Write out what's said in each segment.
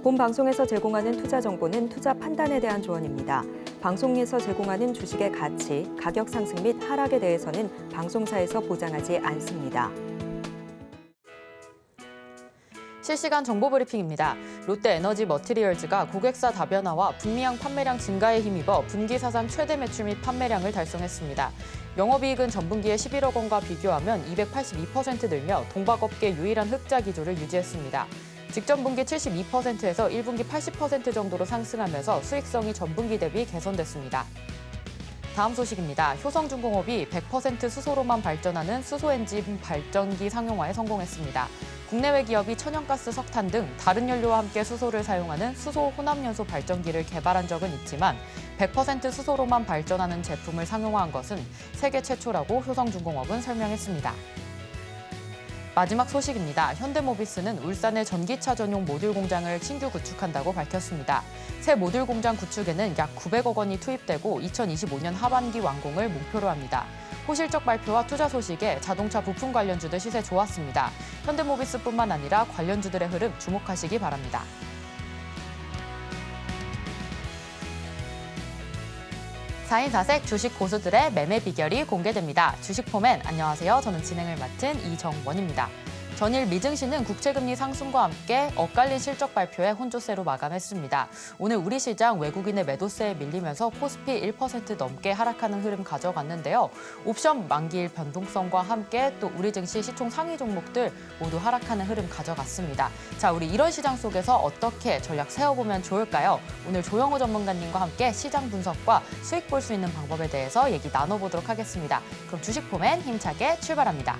본 방송에서 제공하는 투자 정보는 투자 판단에 대한 조언입니다. 방송에서 제공하는 주식의 가치, 가격 상승 및 하락에 대해서는 방송사에서 보장하지 않습니다. 실시간 정보 브리핑입니다. 롯데에너지 머티리얼즈가 고객사 다변화와 북미향 판매량 증가에 힘입어 분기 사상 최대 매출 및 판매량을 달성했습니다. 영업이익은 전분기의 11억 원과 비교하면 282% 늘며 동박업계 유일한 흑자 기조를 유지했습니다. 직전분기 72%에서 1분기 80% 정도로 상승하면서 수익성이 전분기 대비 개선됐습니다. 다음 소식입니다. 효성중공업이 100% 수소로만 발전하는 수소엔진 발전기 상용화에 성공했습니다. 국내외 기업이 천연가스, 석탄 등 다른 연료와 함께 수소를 사용하는 수소 혼합연소 발전기를 개발한 적은 있지만 100% 수소로만 발전하는 제품을 상용화한 것은 세계 최초라고 효성중공업은 설명했습니다. 마지막 소식입니다. 현대모비스는 울산에 전기차 전용 모듈 공장을 신규 구축한다고 밝혔습니다. 새 모듈 공장 구축에는 약 900억 원이 투입되고 2025년 하반기 완공을 목표로 합니다. 호실적 발표와 투자 소식에 자동차 부품 관련주들 시세 좋았습니다. 현대모비스뿐만 아니라 관련주들의 흐름 주목하시기 바랍니다. 사인사색 주식 고수들의 매매 비결이 공개됩니다. 주식포맨 안녕하세요. 저는 진행을 맡은 이정원입니다. 전일 미증시는 국채금리 상승과 함께 엇갈린 실적 발표에 혼조세로 마감했습니다. 오늘 우리 시장 외국인의 매도세에 밀리면서 코스피 1% 넘게 하락하는 흐름 가져갔는데요. 옵션 만기일 변동성과 함께 또 우리 증시 시총 상위 종목들 모두 하락하는 흐름 가져갔습니다. 자, 우리 이런 시장 속에서 어떻게 전략 세워보면 좋을까요? 오늘 조영호 전문가님과 함께 시장 분석과 수익 볼 수 있는 방법에 대해서 얘기 나눠보도록 하겠습니다. 그럼 주식포맨 힘차게 출발합니다.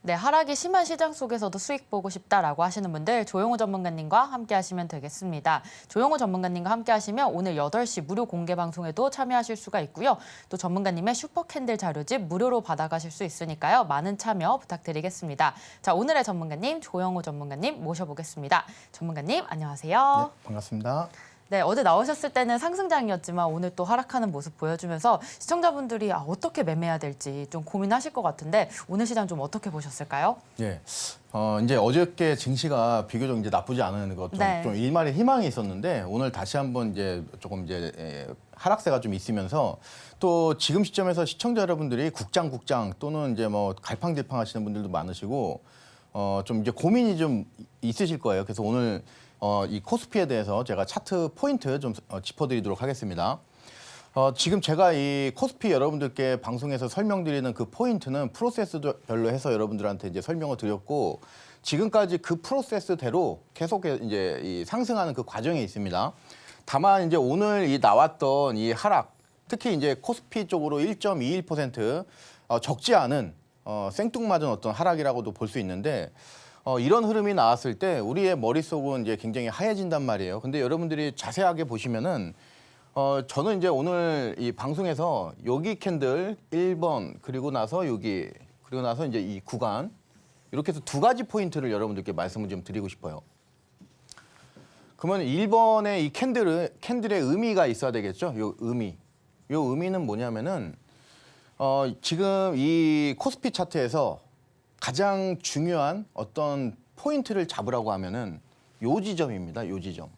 네, 하락이 심한 시장 속에서도 수익 보고 싶다라고 하시는 분들 조영호 전문가님과 함께 하시면 되겠습니다. 조영호 전문가님과 함께 하시면 오늘 8시 무료 공개 방송에도 참여하실 수가 있고요. 또 전문가님의 슈퍼캔들 자료집 무료로 받아가실 수 있으니까요. 많은 참여 부탁드리겠습니다. 자, 오늘의 전문가님 조영호 전문가님 모셔보겠습니다. 전문가님 안녕하세요. 네, 반갑습니다. 네, 어제 나오셨을 때는 상승장이었지만 오늘 또 하락하는 모습 보여주면서 시청자분들이 어떻게 매매해야 될지 좀 고민하실 것 같은데 오늘 시장 좀 어떻게 보셨을까요? 예. 이제 어저께 증시가 비교적 이제 나쁘지 않은 것 좀 일말의 희망이 있었는데 오늘 다시 한번 이제 조금 이제 하락세가 좀 있으면서 또 지금 시점에서 시청자 여러분들이 국장 또는 이제 뭐 갈팡질팡 하시는 분들도 많으시고 좀 이제 고민이 좀 있으실 거예요. 그래서 오늘 이 코스피에 대해서 제가 차트 포인트 좀 짚어드리도록 하겠습니다. 지금 제가 이 코스피 여러분들께 방송에서 설명드리는 그 포인트는 프로세스별로 해서 여러분들한테 이제 설명을 드렸고 지금까지 그 프로세스대로 계속 이제 이 상승하는 그 과정에 있습니다. 다만 이제 오늘 이 나왔던 이 하락, 특히 이제 코스피 쪽으로 1.21% 적지 않은 생뚱맞은 어떤 하락이라고도 볼 수 있는데. 이런 흐름이 나왔을 때 우리의 머릿속은 이제 굉장히 하얘진단 말이에요. 근데 여러분들이 자세하게 보시면은 저는 이제 오늘 이 방송에서 여기 캔들 1번 그리고 나서 여기 그리고 나서 이제 이 구간 이렇게 해서 두 가지 포인트를 여러분들께 말씀을 좀 드리고 싶어요. 그러면 1번의 이 캔들의 의미가 있어야 되겠죠? 요 의미는 뭐냐면은 지금 이 코스피 차트에서 가장 중요한 어떤 포인트를 잡으라고 하면은 요 지점입니다. 요 지점.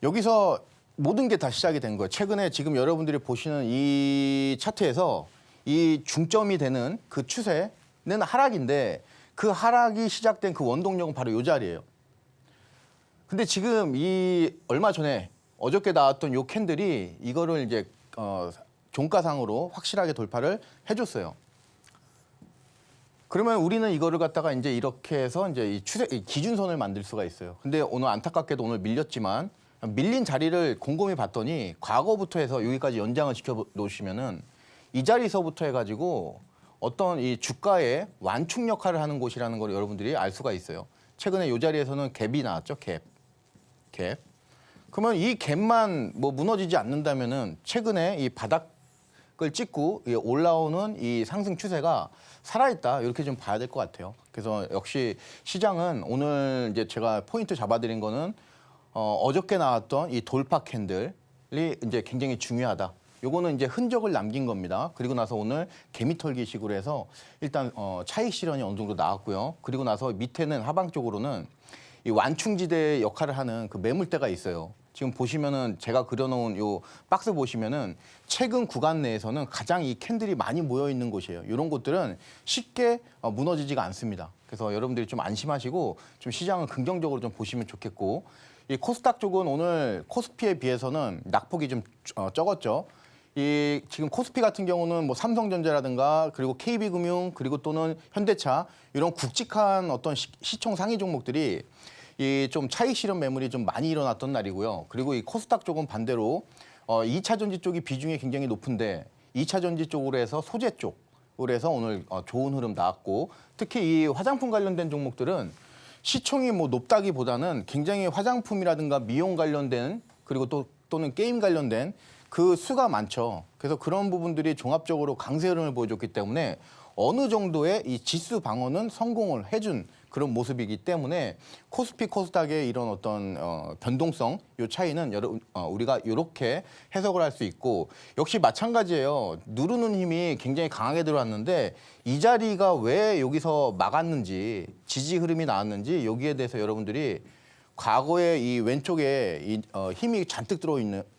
여기서 모든 게 다 시작이 된 거예요. 최근에 지금 여러분들이 보시는 이 차트에서 이 중점이 되는 그 추세는 하락인데 그 하락이 시작된 그 원동력은 바로 요 자리예요. 근데 지금 이 얼마 전에 어저께 나왔던 요 캔들이 이거를 이제 종가상으로 확실하게 돌파를 해줬어요. 그러면 우리는 이거를 갖다가 이제 이렇게 해서 이제 이 기준선을 만들 수가 있어요. 근데 오늘 안타깝게도 오늘 밀렸지만 밀린 자리를 곰곰이 봤더니 과거부터 해서 여기까지 연장을 시켜 놓으시면은 이 자리서부터 해가지고 어떤 이 주가의 완충 역할을 하는 곳이라는 걸 여러분들이 알 수가 있어요. 최근에 이 자리에서는 갭이 나왔죠. 갭. 그러면 이 갭만 뭐 무너지지 않는다면은 최근에 이 바닥을 찍고 올라오는 이 상승 추세가 살아있다 이렇게 좀 봐야 될 것 같아요. 그래서 역시 시장은 오늘 이제 제가 포인트 잡아드린 거는 어저께 나왔던 이 돌파 캔들이 이제 굉장히 중요하다. 요거는 이제 흔적을 남긴 겁니다. 그리고 나서 오늘 개미털기식으로 해서 일단 차익 실현이 어느 정도 나왔고요. 그리고 나서 밑에는 하방 쪽으로는 이 완충지대 역할을 하는 그 매물대가 있어요. 지금 보시면은 제가 그려놓은 요 박스 보시면은 최근 구간 내에서는 가장 이 캔들이 많이 모여 있는 곳이에요. 이런 곳들은 쉽게 무너지지가 않습니다. 그래서 여러분들이 좀 안심하시고 좀 시장을 긍정적으로 좀 보시면 좋겠고, 이 코스닥 쪽은 오늘 코스피에 비해서는 낙폭이 좀 적었죠. 이 지금 코스피 같은 경우는 뭐 삼성전자라든가 그리고 KB금융 그리고 또는 현대차 이런 굵직한 어떤 시총 상위 종목들이 이 좀 차익 실현 매물이 좀 많이 일어났던 날이고요. 그리고 이 코스닥 쪽은 반대로 2차 전지 쪽이 비중이 굉장히 높은데 2차 전지 쪽으로 해서 소재 쪽으로 해서 오늘 좋은 흐름 나왔고, 특히 이 화장품 관련된 종목들은 시총이 뭐 높다기보다는 굉장히 화장품이라든가 미용 관련된 그리고 또는 게임 관련된 그 수가 많죠. 그래서 그런 부분들이 종합적으로 강세 흐름을 보여줬기 때문에 어느 정도의 이 지수 방어는 성공을 해준 그런 모습이기 때문에 코스피 코스닥의 이런 어떤 변동성 요 차이는 우리가 이렇게 해석을 할 수 있고, 역시 마찬가지예요. 누르는 힘이 굉장히 강하게 들어왔는데 이 자리가 왜 여기서 막았는지, 지지 흐름이 나왔는지 여기에 대해서 여러분들이 과거에 이 왼쪽에 이 힘이 잔뜩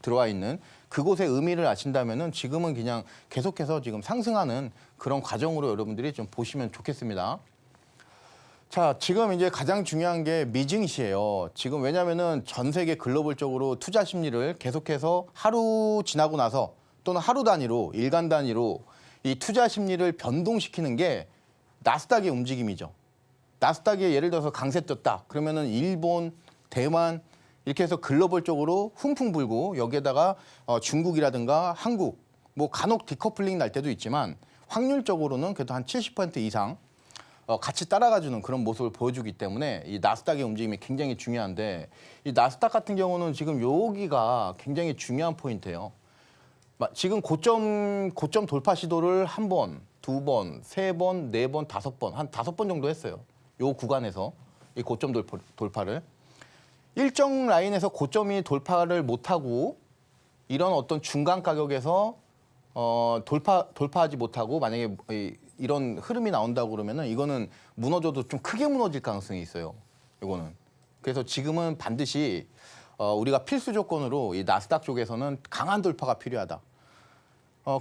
들어와 있는 그곳의 의미를 아신다면은 지금은 그냥 계속해서 지금 상승하는 그런 과정으로 여러분들이 좀 보시면 좋겠습니다. 자, 지금 이제 가장 중요한 게 미증시예요. 지금 왜냐면은 전 세계 글로벌적으로 투자 심리를 계속해서 하루 지나고 나서 또는 하루 단위로, 일간 단위로 이 투자 심리를 변동시키는 게 나스닥의 움직임이죠. 나스닥이 예를 들어서 강세 떴다. 그러면은 일본, 대만 이렇게 해서 글로벌적으로 훈풍 불고 여기에다가 중국이라든가 한국 뭐 간혹 디커플링 날 때도 있지만 확률적으로는 그래도 한 70% 이상 같이 따라가주는 그런 모습을 보여주기 때문에 이 나스닥의 움직임이 굉장히 중요한데, 이 나스닥 같은 경우는 지금 여기가 굉장히 중요한 포인트예요. 지금 고점 돌파 시도를 한 번, 두 번, 세 번, 네 번, 다섯 번, 한 5번 정도 했어요. 요 구간에서 이 고점 돌파를. 일정 라인에서 고점이 돌파를 못하고 이런 어떤 중간 가격에서 돌파하지 못하고 만약에 이런 흐름이 나온다고 그러면은 이거는 무너져도 좀 크게 무너질 가능성이 있어요. 이거는. 그래서 지금은 반드시 우리가 필수 조건으로 이 나스닥 쪽에서는 강한 돌파가 필요하다.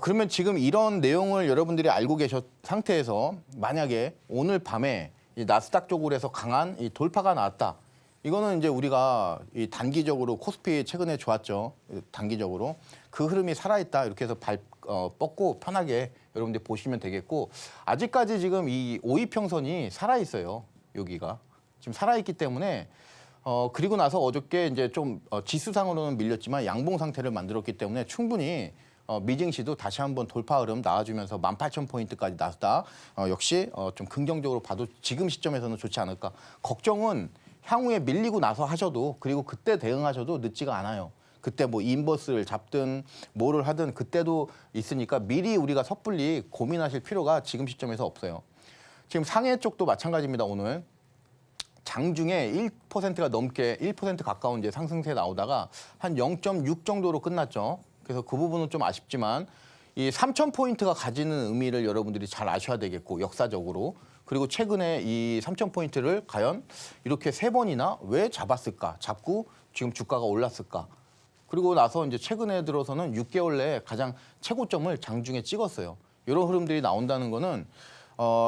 그러면 지금 이런 내용을 여러분들이 알고 계신 상태에서 만약에 오늘 밤에 이 나스닥 쪽으로 해서 강한 이 돌파가 나왔다. 이거는 이제 우리가 이 단기적으로 코스피 최근에 좋았죠. 단기적으로 그 흐름이 살아있다 이렇게 해서 뻗고 편하게 여러분들 보시면 되겠고, 아직까지 지금 이 5이평선이 살아있어요. 여기가 지금 살아있기 때문에 그리고 나서 어저께 이제 좀 지수상으로는 밀렸지만 양봉 상태를 만들었기 때문에 충분히 미증시도 다시 한번 돌파 흐름 나와주면서 18,000포인트까지 나왔다. 역시 좀 긍정적으로 봐도 지금 시점에서는 좋지 않을까. 걱정은 향후에 밀리고 나서 하셔도, 그리고 그때 대응하셔도 늦지가 않아요. 그때 뭐 인버스를 잡든 뭐를 하든 그때도 있으니까 미리 우리가 섣불리 고민하실 필요가 지금 시점에서 없어요. 지금 상해 쪽도 마찬가지입니다. 오늘 장중에 1%가 넘게 1% 가까운 이제 상승세 나오다가 한 0.6 정도로 끝났죠. 그래서 그 부분은 좀 아쉽지만 이 3,000포인트가 가지는 의미를 여러분들이 잘 아셔야 되겠고, 역사적으로. 그리고 최근에 이 3,000포인트를 과연 이렇게 3번이나 왜 잡았을까? 잡고 지금 주가가 올랐을까? 그리고 나서 이제 최근에 들어서는 6개월 내에 가장 최고점을 장중에 찍었어요. 이런 흐름들이 나온다는 거는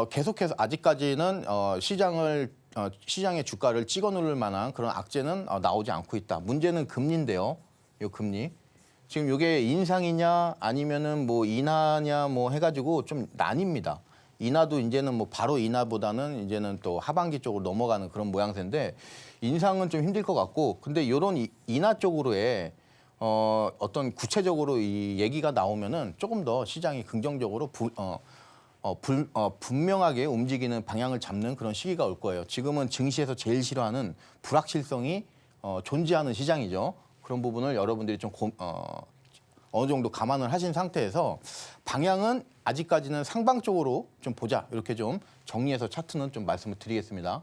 계속해서 아직까지는 시장의 주가를 찍어 누를 만한 그런 악재는 나오지 않고 있다. 문제는 금리인데요. 이 금리. 지금 이게 인상이냐 아니면은 뭐 인하냐 뭐 해가지고 좀 나뉩니다. 인하도 이제는 뭐 바로 인하보다는 이제는 또 하반기 쪽으로 넘어가는 그런 모양새인데, 인상은 좀 힘들 것 같고, 근데 이런 인하 쪽으로의 어떤 구체적으로 이 얘기가 나오면은 조금 더 시장이 긍정적으로 분명하게 움직이는 방향을 잡는 그런 시기가 올 거예요. 지금은 증시에서 제일 싫어하는 불확실성이 존재하는 시장이죠. 그런 부분을 여러분들이 좀 어느 정도 감안을 하신 상태에서 방향은 아직까지는 상방 쪽으로 좀 보자. 이렇게 좀 정리해서 차트는 좀 말씀을 드리겠습니다.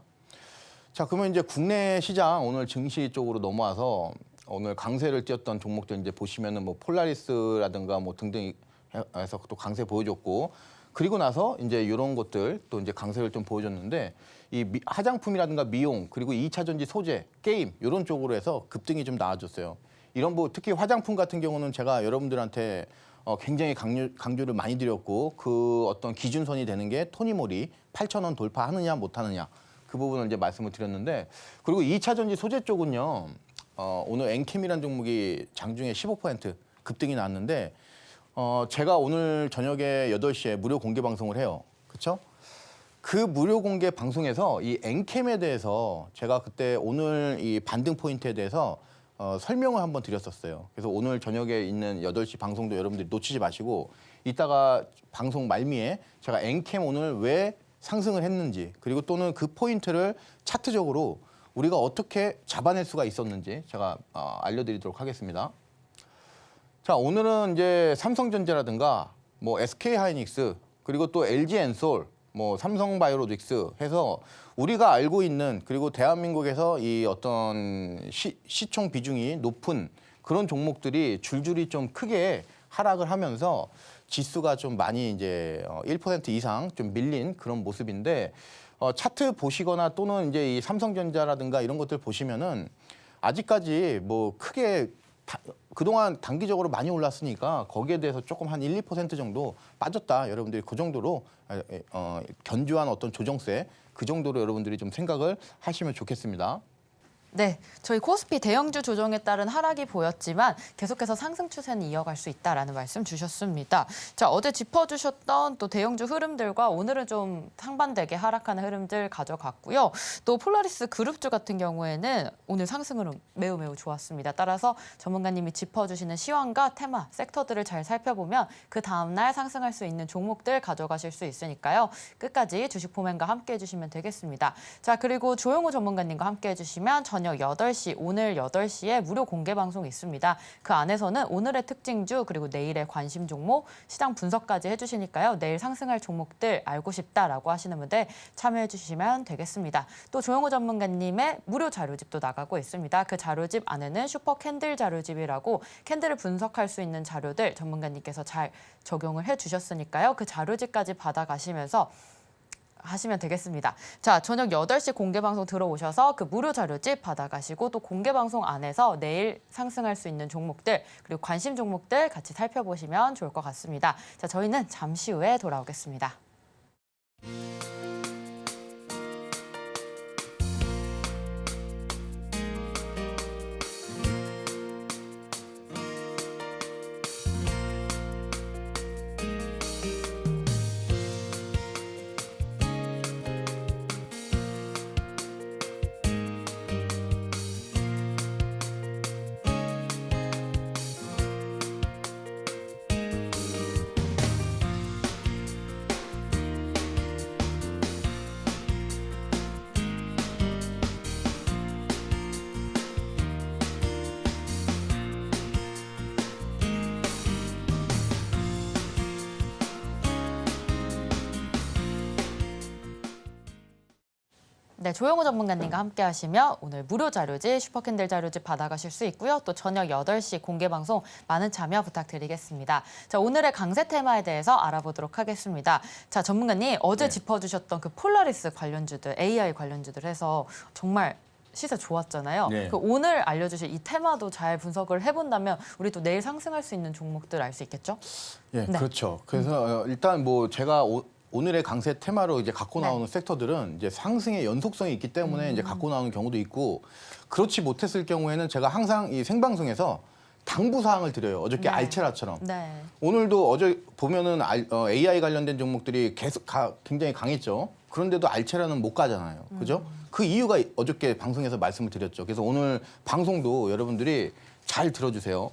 자, 그러면 이제 국내 시장 오늘 증시 쪽으로 넘어와서 오늘 강세를 띄었던 종목들 이제 보시면은 뭐 폴라리스라든가 뭐 등등 해서 또 강세 보여줬고, 그리고 나서 이제 이런 것들 또 이제 강세를 좀 보여줬는데, 이 화장품이라든가 미용, 그리고 2차 전지 소재, 게임 이런 쪽으로 해서 급등이 좀 나와줬어요. 이런 뭐 특히 화장품 같은 경우는 제가 여러분들한테 굉장히 강조를 많이 드렸고, 그 어떤 기준선이 되는 게 토니모리 8,000원 돌파하느냐 못하느냐, 그 부분을 이제 말씀을 드렸는데, 그리고 2차 전지 소재 쪽은요, 오늘 엔캠이라는 종목이 장중에 15% 급등이 나왔는데, 제가 오늘 저녁에 8시에 무료 공개 방송을 해요. 그렇죠? 그 무료 공개 방송에서 이 엔캠에 대해서 제가 그때 오늘 이 반등 포인트에 대해서 설명을 한번 드렸었어요. 그래서 오늘 저녁에 있는 8시 방송도 여러분들이 놓치지 마시고, 이따가 방송 말미에 제가 엔캠 오늘 왜 상승을 했는지, 그리고 또는 그 포인트를 차트적으로 우리가 어떻게 잡아낼 수가 있었는지 제가 알려드리도록 하겠습니다. 자, 오늘은 이제 삼성전자라든가 뭐 SK하이닉스, 그리고 또 LG엔솔, 뭐 삼성바이오로직스 해서 우리가 알고 있는, 그리고 대한민국에서 이 어떤 시총 비중이 높은 그런 종목들이 줄줄이 좀 크게 하락을 하면서 지수가 좀 많이 이제 1% 이상 좀 밀린 그런 모습인데, 차트 보시거나 또는 이제 이 삼성전자라든가 이런 것들 보시면은 아직까지 뭐 크게 그동안 단기적으로 많이 올랐으니까 거기에 대해서 조금 한 1, 2% 정도 빠졌다. 여러분들이 그 정도로 견조한 어떤 조정세, 그 정도로 여러분들이 좀 생각을 하시면 좋겠습니다. 네, 저희 코스피 대형주 조정에 따른 하락이 보였지만 계속해서 상승 추세는 이어갈 수 있다라는 말씀 주셨습니다. 자, 어제 짚어주셨던 또 대형주 흐름들과 오늘은 좀 상반되게 하락하는 흐름들 가져갔고요. 또 폴라리스 그룹주 같은 경우에는 오늘 상승은 매우 좋았습니다. 따라서 전문가님이 짚어주시는 시황과 테마, 섹터들을 잘 살펴보면 그 다음날 상승할 수 있는 종목들 가져가실 수 있으니까요. 끝까지 주식 포맨과 함께 해주시면 되겠습니다. 자, 그리고 조용호 전문가님과 함께 해주시면 저녁 8시, 오늘 8시에 무료 공개 방송이 있습니다. 그 안에서는 오늘의 특징주, 그리고 내일의 관심 종목, 시장 분석까지 해주시니까요. 내일 상승할 종목들 알고 싶다라고 하시는 분들 참여해 주시면 되겠습니다. 또 조용호 전문가님의 무료 자료집도 나가고 있습니다. 그 자료집 안에는 슈퍼 캔들 자료집이라고 캔들을 분석할 수 있는 자료들 전문가님께서 잘 적용을 해주셨으니까요. 그 자료집까지 받아가시면서 하시면 되겠습니다. 자, 저녁 8시 공개 방송 들어오셔서 그 무료 자료집 받아가시고, 또 공개 방송 안에서 내일 상승할 수 있는 종목들, 그리고 관심 종목들 같이 살펴보시면 좋을 것 같습니다. 자, 저희는 잠시 후에 돌아오겠습니다. 네, 조용호 전문가님과 함께 하시며 오늘 무료 자료집, 슈퍼캔들 자료집 받아가실 수 있고요. 또 저녁 8시 공개 방송 많은 참여 부탁드리겠습니다. 자, 오늘의 강세 테마에 대해서 알아보도록 하겠습니다. 자, 전문가님, 어제 짚어주셨던 그 폴라리스 관련주들, AI 관련주들 해서 정말 시세 좋았잖아요. 네. 그 오늘 알려주실 이 테마도 잘 분석을 해본다면 우리 또 내일 상승할 수 있는 종목들 알 수 있겠죠? 예, 네. 그렇죠. 그래서 일단 뭐 제가 오늘의 강세 테마로 이제 갖고 나오는 섹터들은 이제 상승의 연속성이 있기 때문에 이제 갖고 나오는 경우도 있고, 그렇지 못했을 경우에는 제가 항상 이 생방송에서 당부 사항을 드려요. 어저께 알체라처럼. 네. 오늘도 어제 보면은 AI 관련된 종목들이 계속 굉장히 강했죠. 그런데도 알체라는 못 가잖아요. 그죠? 그 이유가 어저께 방송에서 말씀을 드렸죠. 그래서 오늘 방송도 여러분들이 잘 들어주세요.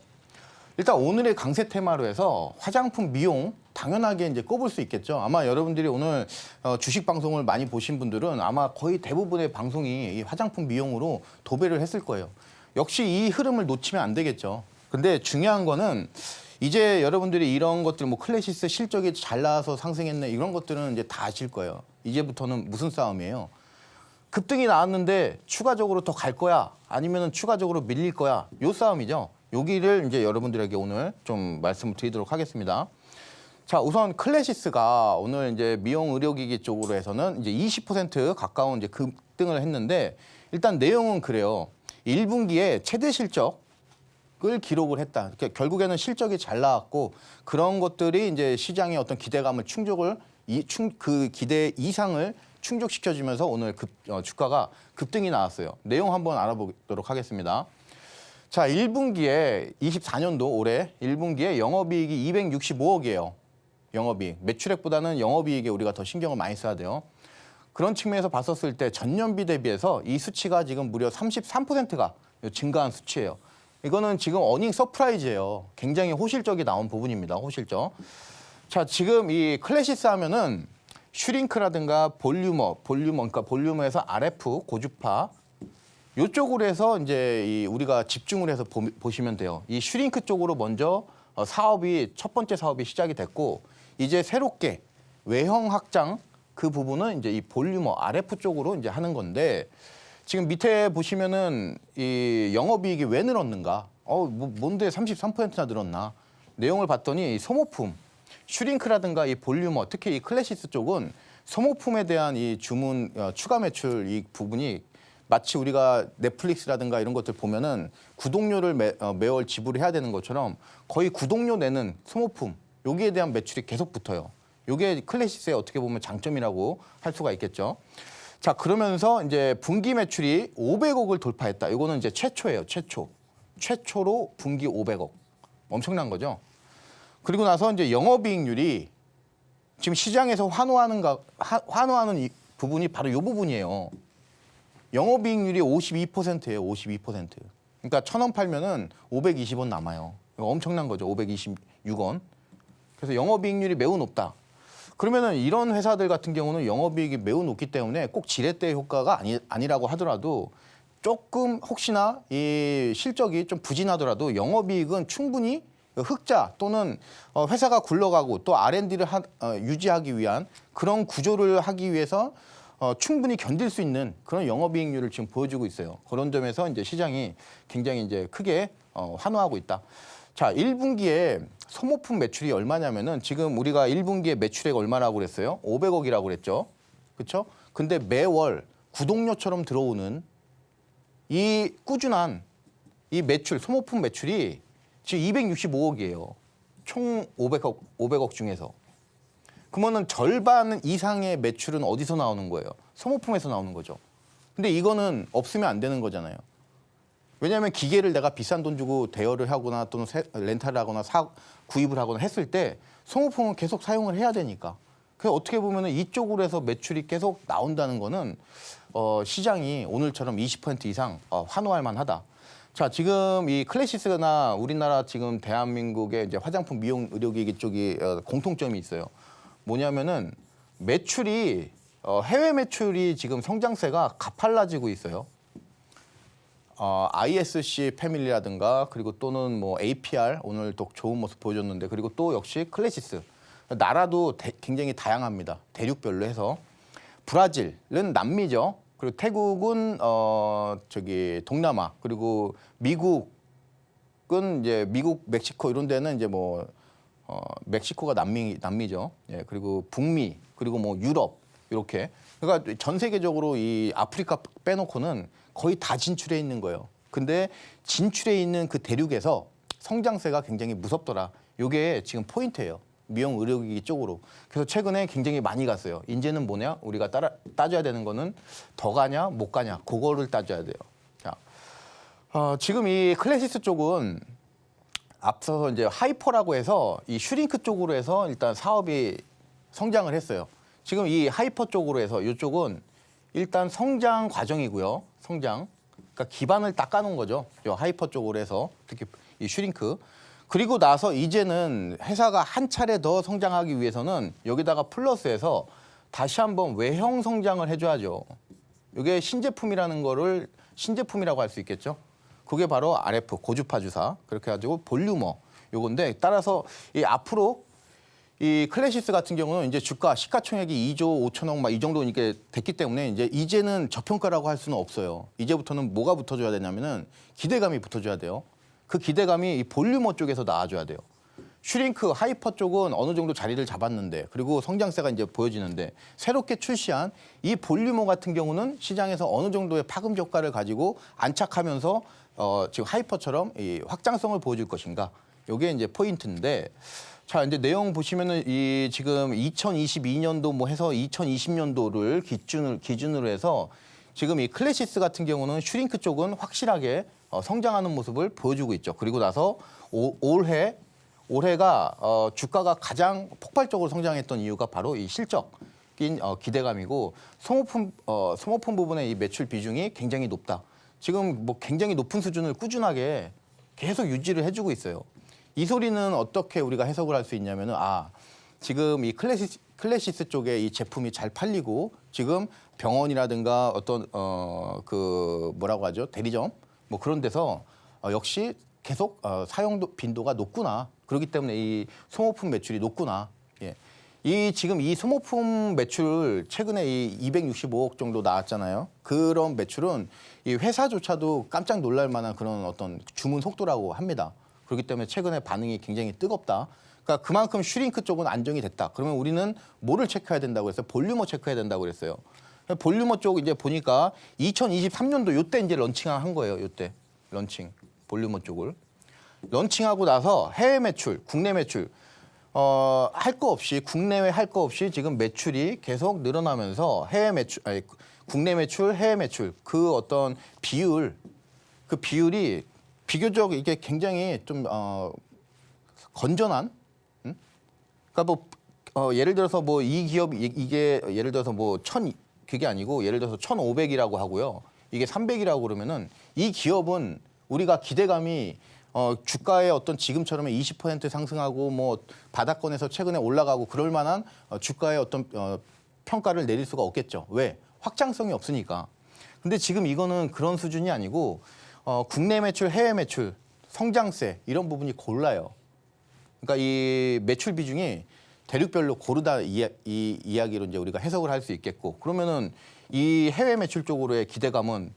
일단 오늘의 강세 테마로 해서 화장품, 미용, 당연하게 이제 꼽을 수 있겠죠. 아마 여러분들이 오늘 주식 방송을 많이 보신 분들은 아마 거의 대부분의 방송이 이 화장품 미용으로 도배를 했을 거예요. 역시 이 흐름을 놓치면 안 되겠죠. 근데 중요한 거는 이제 여러분들이 이런 것들 뭐 클래시스 실적이 잘 나와서 상승했네 이런 것들은 이제 다 아실 거예요. 이제부터는 무슨 싸움이에요? 급등이 나왔는데 추가적으로 더 갈 거야? 아니면은 추가적으로 밀릴 거야? 요 싸움이죠. 여기를 이제 여러분들에게 오늘 좀 말씀을 드리도록 하겠습니다. 자, 우선 클래시스가 오늘 이제 미용 의료기기 쪽으로 해서는 이제 20% 가까운 이제 급등을 했는데 일단 내용은 그래요. 1분기에 최대 실적을 기록을 했다. 그러니까 결국에는 실적이 잘 나왔고 그런 것들이 이제 시장의 어떤 기대감을 그 기대 이상을 충족시켜주면서 오늘 주가가 급등이 나왔어요. 내용 한번 알아보도록 하겠습니다. 자, 1분기에 24년도 올해 1분기에 영업이익이 265억이에요. 영업이익. 매출액보다는 영업이익에 우리가 더 신경을 많이 써야 돼요. 그런 측면에서 봤었을 때 전년비 대비해서 이 수치가 지금 무려 33%가 증가한 수치예요. 이거는 지금 어닝 서프라이즈예요. 굉장히 호실적이 나온 부분입니다. 호실적. 자, 지금 이 클래시스 하면은 슈링크라든가 그러니까 볼류머에서 RF, 고주파 이쪽으로 해서 이제 우리가 집중을 해서 보시면 돼요. 이 슈링크 쪽으로 먼저 첫 번째 사업이 시작이 됐고 이제 새롭게 외형 확장 그 부분은 이제 이 볼류머 RF 쪽으로 이제 하는 건데 지금 밑에 보시면은 이 영업이익이 왜 늘었는가? 뭔데 33%나 늘었나? 내용을 봤더니 이 소모품 슈링크라든가 이 볼류머, 특히 이 클래시스 쪽은 소모품에 대한 이 주문 추가 매출 이 부분이 마치 우리가 넷플릭스라든가 이런 것들 보면은 구독료를 매월 지불을 해야 되는 것처럼 거의 구독료 내는 소모품 여기에 대한 매출이 계속 붙어요. 이게 클래시스의 어떻게 보면 장점이라고 할 수가 있겠죠. 자, 그러면서 이제 분기 매출이 500억을 돌파했다. 이거는 이제 최초예요. 최초로 분기 500억. 엄청난 거죠. 그리고 나서 이제 영업이익률이 지금 시장에서 환호하는 이 부분이 바로 이 부분이에요. 영업이익률이 52%예요. 52%. 그러니까 1,000원 팔면은 520원 남아요. 이거 엄청난 거죠. 526원. 그래서 영업이익률이 매우 높다. 그러면은 이런 회사들 같은 경우는 영업이익이 매우 높기 때문에 꼭 지렛대 효과가 아니라고 하더라도 조금 혹시나 이 실적이 좀 부진하더라도 영업이익은 충분히 흑자 또는 회사가 굴러가고 또 R&D를 유지하기 위한 그런 구조를 하기 위해서 충분히 견딜 수 있는 그런 영업이익률을 지금 보여주고 있어요. 그런 점에서 이제 시장이 굉장히 이제 크게 환호하고 있다. 자, 1분기에 소모품 매출이 얼마냐면은 지금 우리가 1분기에 매출액 얼마라고 그랬어요? 500억이라고 그랬죠. 그렇죠? 근데 매월 구독료처럼 들어오는 이 꾸준한 이 매출, 소모품 매출이 지금 265억이에요. 총 500억 중에서. 그러면은 절반 이상의 매출은 어디서 나오는 거예요? 소모품에서 나오는 거죠. 근데 이거는 없으면 안 되는 거잖아요. 왜냐하면 기계를 내가 비싼 돈 주고 대여를 하거나 또는 렌탈을 하거나 구입을 하거나 했을 때 소모품은 계속 사용을 해야 되니까. 그래서 어떻게 보면 이쪽으로 해서 매출이 계속 나온다는 거는 시장이 오늘처럼 20% 이상 환호할 만하다. 자, 지금 이 클래시스나 우리나라 지금 대한민국의 이제 화장품 미용 의료기기 쪽이 공통점이 있어요. 뭐냐면은 매출이 해외 매출이 지금 성장세가 가팔라지고 있어요. ISC 패밀리라든가 그리고 또는 뭐 APR 오늘 또 좋은 모습 보여줬는데 그리고 또 역시 클래시스 나라도 굉장히 다양합니다. 대륙별로 해서 브라질은 남미죠. 그리고 태국은 동남아 그리고 미국은 이제 미국, 멕시코 이런 데는 이제 뭐 멕시코가 남미죠. 예, 그리고 북미 그리고 뭐 유럽 이렇게 그러니까 전 세계적으로 이 아프리카 빼놓고는 거의 다 진출해 있는 거예요. 근데 진출해 있는 그 대륙에서 성장세가 굉장히 무섭더라. 이게 지금 포인트예요. 미용 의료기기 쪽으로. 그래서 최근에 굉장히 많이 갔어요. 이제는 뭐냐? 우리가 따져야 되는 거는 더 가냐, 못 가냐. 그거를 따져야 돼요. 자, 지금 이 클래시스 쪽은 앞서서 이제 하이퍼라고 해서 이 슈링크 쪽으로 해서 일단 사업이 성장을 했어요. 지금 이 하이퍼 쪽으로 해서 이쪽은 일단 성장 과정이고요. 성장. 그러니까 기반을 닦아놓은 거죠. 이 하이퍼 쪽으로 해서 특히 이 슈링크. 그리고 나서 이제는 회사가 한 차례 더 성장하기 위해서는 여기다가 플러스해서 다시 한번 외형 성장을 해줘야죠. 이게 신제품이라는 거를 신제품이라고 할 수 있겠죠. 그게 바로 RF 고주파 주사 그렇게 해가지고 볼륨어 요건데 따라서 이 앞으로 이 클래시스 같은 경우는 이제 주가 시가총액이 2조 5천억 막 이 정도 이렇게 됐기 때문에 이제는 저평가라고 할 수는 없어요. 이제부터는 뭐가 붙어줘야 되냐면은 기대감이 붙어줘야 돼요. 그 기대감이 이 볼륨어 쪽에서 나와줘야 돼요. 슈링크, 하이퍼 쪽은 어느 정도 자리를 잡았는데 그리고 성장세가 이제 보여지는데 새롭게 출시한 이 볼륨어 같은 경우는 시장에서 어느 정도의 파급 효과를 가지고 안착하면서 지금 하이퍼처럼 이 확장성을 보여줄 것인가? 이게 이제 포인트인데 자 이제 내용 보시면은 이 지금 2022년도 뭐 해서 2020년도를 기준으로 해서 지금 이 클래시스 같은 경우는 슈링크 쪽은 확실하게 성장하는 모습을 보여주고 있죠. 그리고 나서 올해가 주가가 가장 폭발적으로 성장했던 이유가 바로 이 실적인 기대감이고 소모품 부분의 이 매출 비중이 굉장히 높다. 지금 뭐 굉장히 높은 수준을 꾸준하게 계속 유지를 해주고 있어요. 이 소리는 어떻게 우리가 해석을 할 수 있냐면은 지금 이 클래시스 쪽에 이 제품이 잘 팔리고 지금 병원이라든가 어떤 그 뭐라고 하죠 대리점 뭐 그런 데서 역시 계속 사용 빈도가 높구나. 그렇기 때문에 이 소모품 매출이 높구나. 예. 지금 이 소모품 매출 최근에 이 265억 정도 나왔잖아요. 그런 매출은 이 회사조차도 깜짝 놀랄 만한 그런 어떤 주문 속도라고 합니다. 그렇기 때문에 최근에 반응이 굉장히 뜨겁다. 그러니까 그만큼 슈링크 쪽은 안정이 됐다. 그러면 우리는 뭐를 체크해야 된다고 했어요? 볼륨어 체크해야 된다고 그랬어요. 볼륨어 쪽 이제 보니까 2023년도 요때 이제 런칭한 거예요. 요때 런칭 볼륨어 쪽을 런칭하고 나서 해외 매출, 국내 매출 할 거 없이 국내외 할 거 없이 지금 매출이 계속 늘어나면서 국내 매출, 해외 매출 그 어떤 그 비율이 비교적 이게 굉장히 좀 건전한 그러니까 뭐 예를 들어서 뭐 이 기업 이게 예를 들어서 뭐 그게 아니고 예를 들어서 1,500이라고 하고요. 이게 300이라고 그러면은 이 기업은 우리가 기대감이 주가의 어떤 지금처럼 20% 상승하고 뭐 바닥권에서 최근에 올라가고 그럴 만한 주가의 어떤 평가를 내릴 수가 없겠죠. 왜? 확장성이 없으니까. 근데 지금 이거는 그런 수준이 아니고 국내 매출, 해외 매출, 성장세 이런 부분이 골라요. 그러니까 이 매출 비중이 대륙별로 고르다 이 이야기로 이제 우리가 해석을 할 수 있겠고 그러면은 이 해외 매출 쪽으로의 기대감은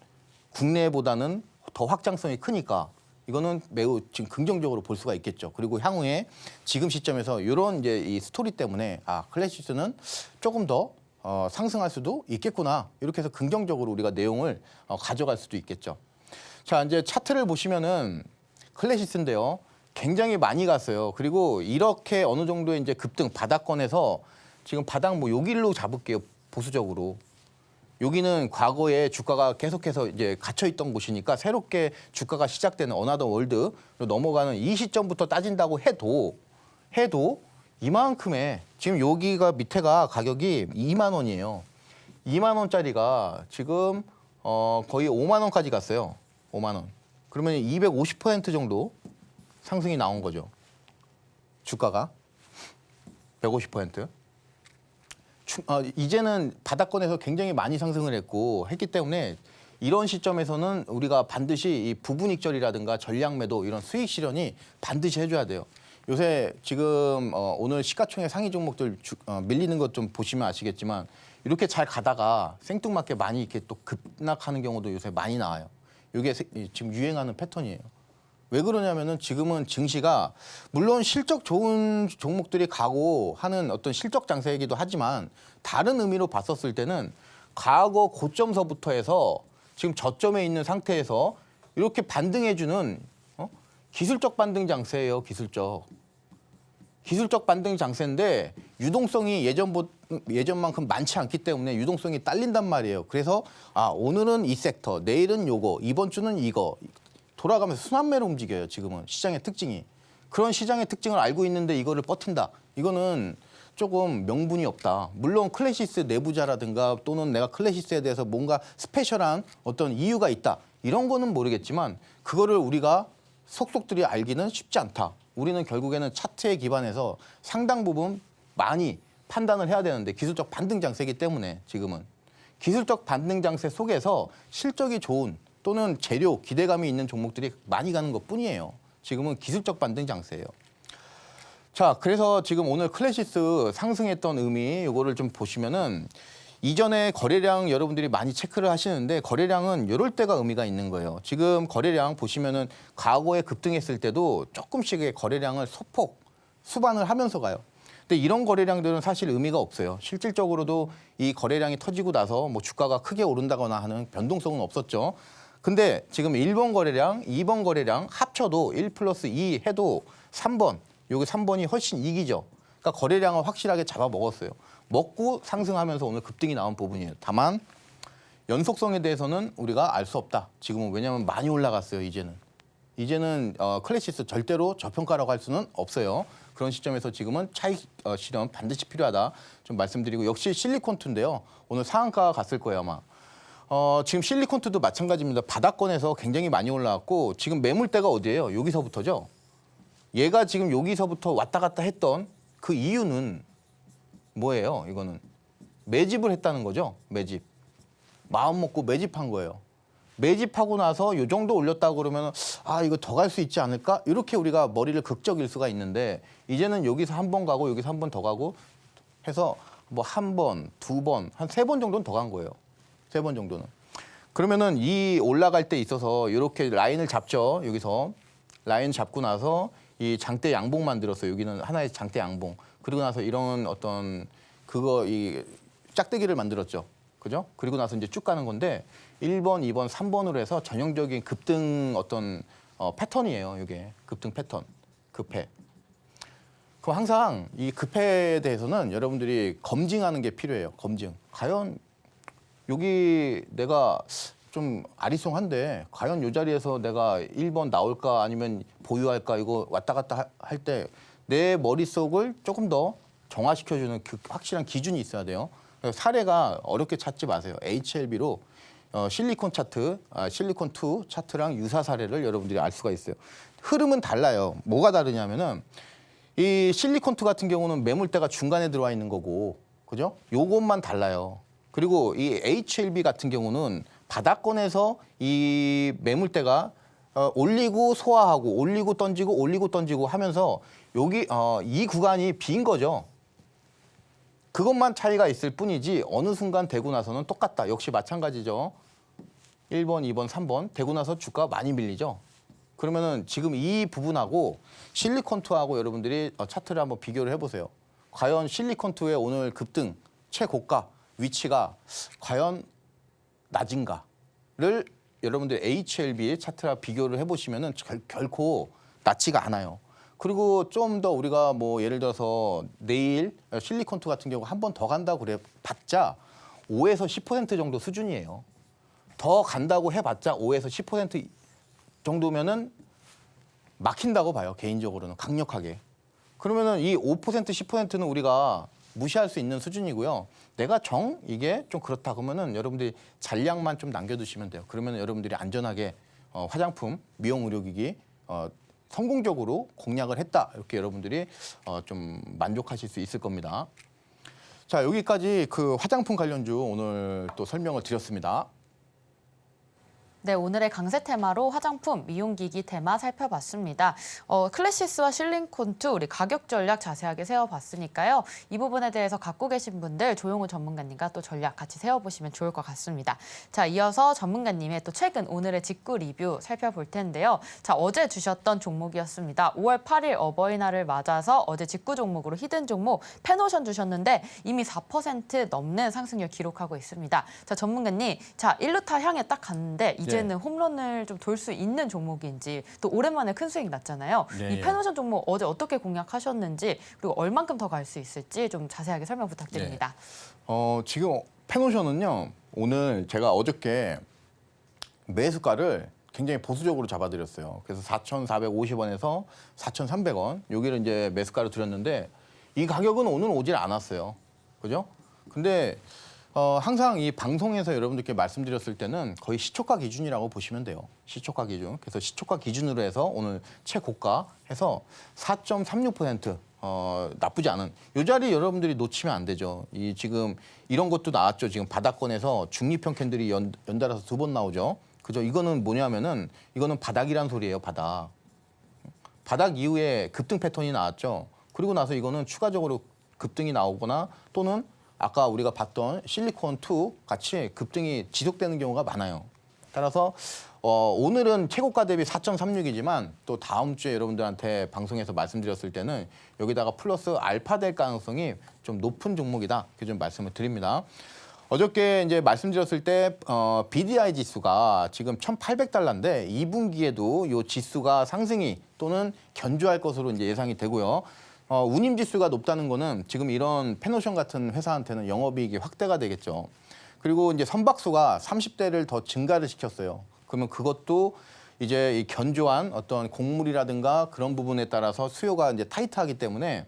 국내보다는 더 확장성이 크니까 이거는 매우 지금 긍정적으로 볼 수가 있겠죠. 그리고 향후에 지금 시점에서 이런 이제 이 스토리 때문에 클래시스는 조금 더 상승할 수도 있겠구나. 이렇게 해서 긍정적으로 우리가 내용을 가져갈 수도 있겠죠. 자, 이제 차트를 보시면은 클래시스인데요. 굉장히 많이 갔어요. 그리고 이렇게 어느 정도의 이제 급등 바닥권에서 지금 바닥 뭐 여기로 잡을게요. 보수적으로. 여기는 과거에 주가가 계속해서 이제 갇혀 있던 곳이니까 새롭게 주가가 시작되는 어나더 월드로 넘어가는 이 시점부터 따진다고 해도 이만큼의 지금 여기가 밑에가 가격이 2만 원이에요. 2만 원짜리가 지금 거의 5만 원까지 갔어요. 5만 원. 그러면 250% 정도 상승이 나온 거죠. 주가가 150%. 이제는 바닥권에서 굉장히 많이 상승을 했기 때문에 이런 시점에서는 우리가 반드시 이 부분익절이라든가 전량 매도 이런 수익 실현이 반드시 해줘야 돼요. 요새 지금 오늘 시가총액 상위 종목들 밀리는 것 좀 보시면 아시겠지만 이렇게 잘 가다가 생뚱맞게 많이 이렇게 또 급락하는 경우도 요새 많이 나와요. 이게 지금 유행하는 패턴이에요. 왜 그러냐면은 지금은 증시가 물론 실적 좋은 종목들이 가고 하는 어떤 실적 장세이기도 하지만 다른 의미로 봤었을 때는 과거 고점서부터 해서 지금 저점에 있는 상태에서 이렇게 반등해주는 기술적 반등 장세예요. 기술적 반등 장세인데 유동성이 예전만큼 많지 않기 때문에 유동성이 딸린단 말이에요. 그래서 오늘은 이 섹터, 내일은 요거, 이번 주는 이거 돌아가면서 순환매로 움직여요. 지금은 시장의 특징이. 그런 시장의 특징을 알고 있는데 이거를 버틴다. 이거는 조금 명분이 없다. 물론 클래시스 내부자라든가 또는 내가 클래시스에 대해서 뭔가 스페셜한 어떤 이유가 있다. 이런 거는 모르겠지만 그거를 우리가 속속들이 알기는 쉽지 않다. 우리는 결국에는 차트에 기반해서 상당 부분 많이 판단을 해야 되는데 기술적 반등 장세이기 때문에 지금은 기술적 반등 장세 속에서 실적이 좋은 또는 재료, 기대감이 있는 종목들이 많이 가는 것뿐이에요. 지금은 기술적 반등 장세예요. 자, 그래서 지금 오늘 클래시스 상승했던 의미 이거를 좀 보시면은 이전에 거래량 여러분들이 많이 체크를 하시는데 거래량은 이럴 때가 의미가 있는 거예요. 지금 거래량 보시면은 과거에 급등했을 때도 조금씩의 거래량을 소폭 수반을 하면서 가요. 근데 이런 거래량들은 사실 의미가 없어요. 실질적으로도 이 거래량이 터지고 나서 뭐 주가가 크게 오른다거나 하는 변동성은 없었죠. 근데 지금 1번 거래량, 2번 거래량 합쳐도 1+2 해도 3번, 여기 3번이 훨씬 이기죠. 그러니까 거래량을 확실하게 잡아먹었어요. 먹고 상승하면서 오늘 급등이 나온 부분이에요. 다만 연속성에 대해서는 우리가 알 수 없다. 지금은 왜냐하면 많이 올라갔어요. 이제는 클래시스 절대로 저평가라고 할 수는 없어요. 그런 시점에서 지금은 차익 실현 반드시 필요하다 좀 말씀드리고 역시 실리콘투인데요. 오늘 상한가 갔을 거예요 아마. 지금 실리콘투도 마찬가지입니다. 바닥권에서 굉장히 많이 올라왔고 지금 매물대가 어디예요? 여기서부터죠. 얘가 지금 여기서부터 왔다 갔다 했던 그 이유는 뭐예요? 이거는 매집을 했다는 거죠. 매집. 마음 먹고 매집한 거예요. 매집하고 나서 이 정도 올렸다고 그러면 아 이거 더 갈 수 있지 않을까? 이렇게 우리가 머리를 극적일 수가 있는데 이제는 여기서 한 번 가고 여기서 한 번 더 가고 해서 뭐 한 번, 두 번, 한 세 번 정도는 더 간 거예요. 3번 정도는. 그러면은 이 올라갈 때 있어서 이렇게 라인을 잡죠. 여기서 라인 잡고 나서 이 장대 양봉 만들었어요. 여기는 하나의 장대 양봉. 그리고 나서 이런 어떤 이 짝대기를 만들었죠. 그죠? 그리고 나서 이제 쭉 가는 건데 1번, 2번, 3번으로 해서 전형적인 급등 어떤 패턴이에요. 이게 급등 패턴, 급해. 그럼 항상 이 급해에 대해서는 여러분들이 검증하는 게 필요해요. 검증. 과연 여기 내가 좀 아리송한데 과연 이 자리에서 내가 1번 나올까 아니면 보유할까 이거 왔다 갔다 할 때 내 머릿속을 조금 더 정화시켜주는 그 확실한 기준이 있어야 돼요. 사례가 어렵게 찾지 마세요. HLB로 실리콘 차트, 실리콘2 차트랑 유사 사례를 여러분들이 알 수가 있어요. 흐름은 달라요. 뭐가 다르냐면은 이 실리콘2 같은 경우는 매물대가 중간에 들어와 있는 거고, 그죠? 요것만 달라요. 그리고 이 HLB 같은 경우는 바닥권에서 이 매물대가 올리고 소화하고 올리고 던지고 하면서 여기 이 구간이 빈 거죠. 그것만 차이가 있을 뿐이지 어느 순간 되고 나서는 똑같다. 역시 마찬가지죠. 1번, 2번, 3번 되고 나서 주가가 많이 밀리죠. 그러면은 지금 이 부분하고 실리콘2하고 여러분들이 차트를 한번 비교를 해보세요. 과연 실리콘2의 오늘 급등 최고가 위치가 과연 낮은가를 여러분들 HLB의 차트와 비교를 해보시면은 결코 낮지가 않아요. 그리고 좀 더 우리가 뭐 예를 들어서 내일 실리콘2 같은 경우 한 번 더 간다고 그래 봤자 5에서 10% 정도 수준이에요. 더 간다고 해봤자 5에서 10% 정도면은 막힌다고 봐요. 개인적으로는 강력하게. 그러면은 이 5% 10%는 우리가 무시할 수 있는 수준이고요. 내가 이게 좀 그렇다 그러면은 여러분들이 잔량만 좀 남겨두시면 돼요. 그러면 여러분들이 안전하게 화장품, 미용 의료기기 성공적으로 공략을 했다. 이렇게 여러분들이 좀 만족하실 수 있을 겁니다. 자, 여기까지 그 화장품 관련주 오늘 또 설명을 드렸습니다. 네, 오늘의 강세 테마로 화장품, 미용기기 테마 살펴봤습니다. 클래시스와 실리콘2 우리 가격 전략 자세하게 세워봤으니까요. 이 부분에 대해서 갖고 계신 분들 조용우 전문가님과 또 전략 같이 세워보시면 좋을 것 같습니다. 자, 이어서 전문가님의 또 최근 오늘의 직구 리뷰 살펴볼 텐데요. 자, 어제 주셨던 종목이었습니다. 5월 8일 어버이날을 맞아서 어제 직구 종목으로 히든 종목 페노션 주셨는데 이미 4% 넘는 상승률 기록하고 있습니다. 자, 전문가님, 자 1루타 향해 딱 갔는데 이제는 홈런을 좀 돌 수 있는 종목인지 또 오랜만에 큰 수익 났잖아요. 네. 이 페노션 종목 어제 어떻게 공략하셨는지 그리고 얼만큼 더 갈 수 있을지 좀 자세하게 설명 부탁드립니다. 지금 페노션은요. 오늘 제가 어저께 매수가를 굉장히 보수적으로 잡아드렸어요. 그래서 4,450원에서 4,300원 여기를 이제 매수가를 드렸는데 이 가격은 오늘 오질 않았어요. 그죠? 근데 항상 이 방송에서 여러분들께 말씀드렸을 때는 거의 시초가 기준이라고 보시면 돼요. 시초가 기준. 그래서 시초가 기준으로 해서 오늘 최고가 해서 4.36% 나쁘지 않은 이 자리 여러분들이 놓치면 안 되죠. 이 지금 이런 것도 나왔죠. 지금 바닥권에서 중립형 캔들이 연달아서 2번 나오죠. 그죠? 이거는 뭐냐면은 이거는 바닥이란 소리예요. 바닥. 바닥 이후에 급등 패턴이 나왔죠. 그리고 나서 이거는 추가적으로 급등이 나오거나 또는 아까 우리가 봤던 실리콘2 같이 급등이 지속되는 경우가 많아요. 따라서 오늘은 최고가 대비 4.36이지만 또 다음 주에 여러분들한테 방송에서 말씀드렸을 때는 여기다가 플러스 알파 될 가능성이 좀 높은 종목이다. 이렇게 좀 말씀을 드립니다. 어저께 이제 말씀드렸을 때 BDI 지수가 지금 1,800달러인데 2분기에도 이 지수가 상승이 또는 견조할 것으로 이제 예상이 되고요. 운임 지수가 높다는 거는 지금 이런 페노션 같은 회사한테는 영업이익이 확대가 되겠죠. 그리고 이제 선박수가 30대를 더 증가를 시켰어요. 그러면 그것도 이제 이 견조한 어떤 곡물이라든가 그런 부분에 따라서 수요가 이제 타이트하기 때문에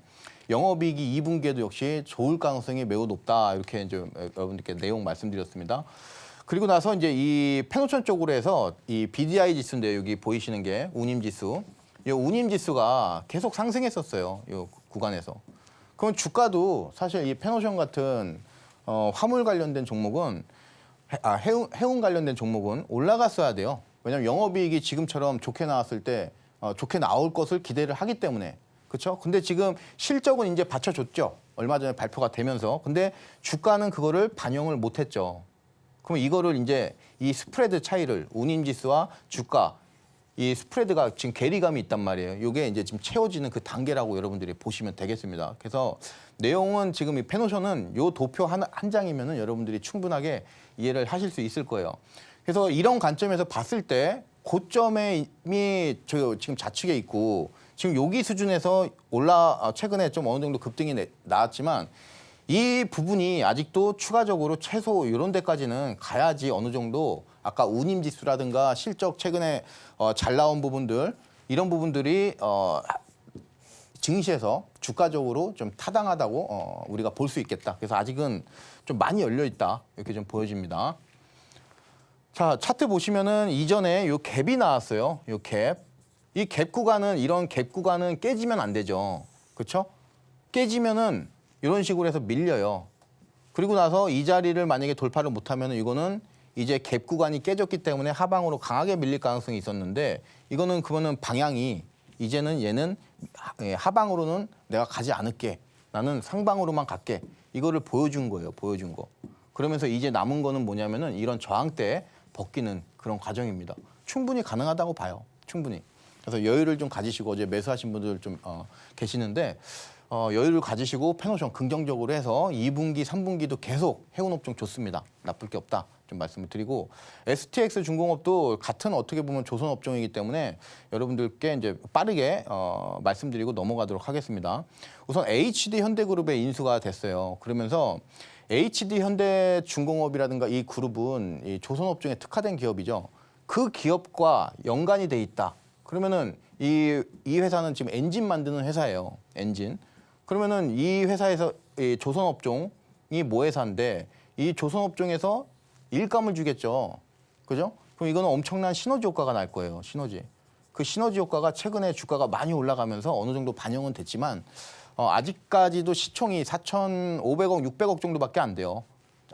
영업이익이 2분기에도 역시 좋을 가능성이 매우 높다. 이렇게 이제 여러분들께 내용 말씀드렸습니다. 그리고 나서 이제 이 페노션 쪽으로 해서 이 BDI 지수인데 여기 보이시는 게 운임 지수. 이 운임 지수가 계속 상승했었어요. 이 구간에서. 그럼 주가도 사실 이 페노션 같은 화물 관련된 종목은 해운 관련된 종목은 올라갔어야 돼요. 왜냐하면 영업이익이 지금처럼 좋게 나왔을 때 좋게 나올 것을 기대를 하기 때문에. 그렇죠? 근데 지금 실적은 이제 받쳐줬죠. 얼마 전에 발표가 되면서. 근데 주가는 그거를 반영을 못했죠. 그럼 이거를 이제 이 스프레드 차이를 운임 지수와 주가 이 스프레드가 지금 괴리감이 있단 말이에요. 이게 이제 지금 채워지는 그 단계라고 여러분들이 보시면 되겠습니다. 그래서 내용은 지금 이 페노션은 요 도표 한 장이면은 여러분들이 충분하게 이해를 하실 수 있을 거예요. 그래서 이런 관점에서 봤을 때 고점이 지금 좌측에 있고 지금 여기 수준에서 최근에 좀 어느 정도 급등이 나왔지만 이 부분이 아직도 추가적으로 최소 이런 데까지는 가야지 어느 정도 아까 운임 지수라든가 실적 최근에 잘 나온 부분들 이런 부분들이 증시에서 주가적으로 좀 타당하다고 우리가 볼 수 있겠다. 그래서 아직은 좀 많이 열려 있다. 이렇게 좀 보여집니다. 자, 차트 보시면은 이전에 요 갭이 나왔어요. 요 갭. 이 갭 구간은 이런 갭 구간은 깨지면 안 되죠. 그렇죠? 깨지면은 이런 식으로 해서 밀려요. 그리고 나서 이 자리를 만약에 돌파를 못하면 이거는 이제 갭 구간이 깨졌기 때문에 하방으로 강하게 밀릴 가능성이 있었는데 이거는 그거는 방향이 이제는 얘는 하방으로는 내가 가지 않을게. 나는 상방으로만 갈게. 이거를 보여준 거예요. 보여준 거. 그러면서 이제 남은 거는 뭐냐면은 이런 저항대 벗기는 그런 과정입니다. 충분히 가능하다고 봐요. 충분히. 그래서 여유를 좀 가지시고 어제 매수하신 분들 좀 계시는데 여유를 가지시고 페노션 긍정적으로 해서 2분기, 3분기도 계속 해운업종 좋습니다. 나쁠 게 없다. 좀 말씀을 드리고 STX 중공업도 같은 어떻게 보면 조선업종이기 때문에 여러분들께 이제 빠르게 말씀드리고 넘어가도록 하겠습니다. 우선 HD 현대그룹의 인수가 됐어요. 그러면서 HD 현대중공업이라든가 이 그룹은 이 조선업종에 특화된 기업이죠. 그 기업과 연관이 돼 있다. 그러면은 이 회사는 지금 엔진 만드는 회사예요. 엔진. 그러면은 이 회사에서 이 조선업종이 모 회사인데 이 조선업종에서 일감을 주겠죠. 그죠? 그럼 이거는 엄청난 시너지 효과가 날 거예요. 시너지. 그 시너지 효과가 최근에 주가가 많이 올라가면서 어느 정도 반영은 됐지만 아직까지도 시총이 4,500억, 600억 정도밖에 안 돼요.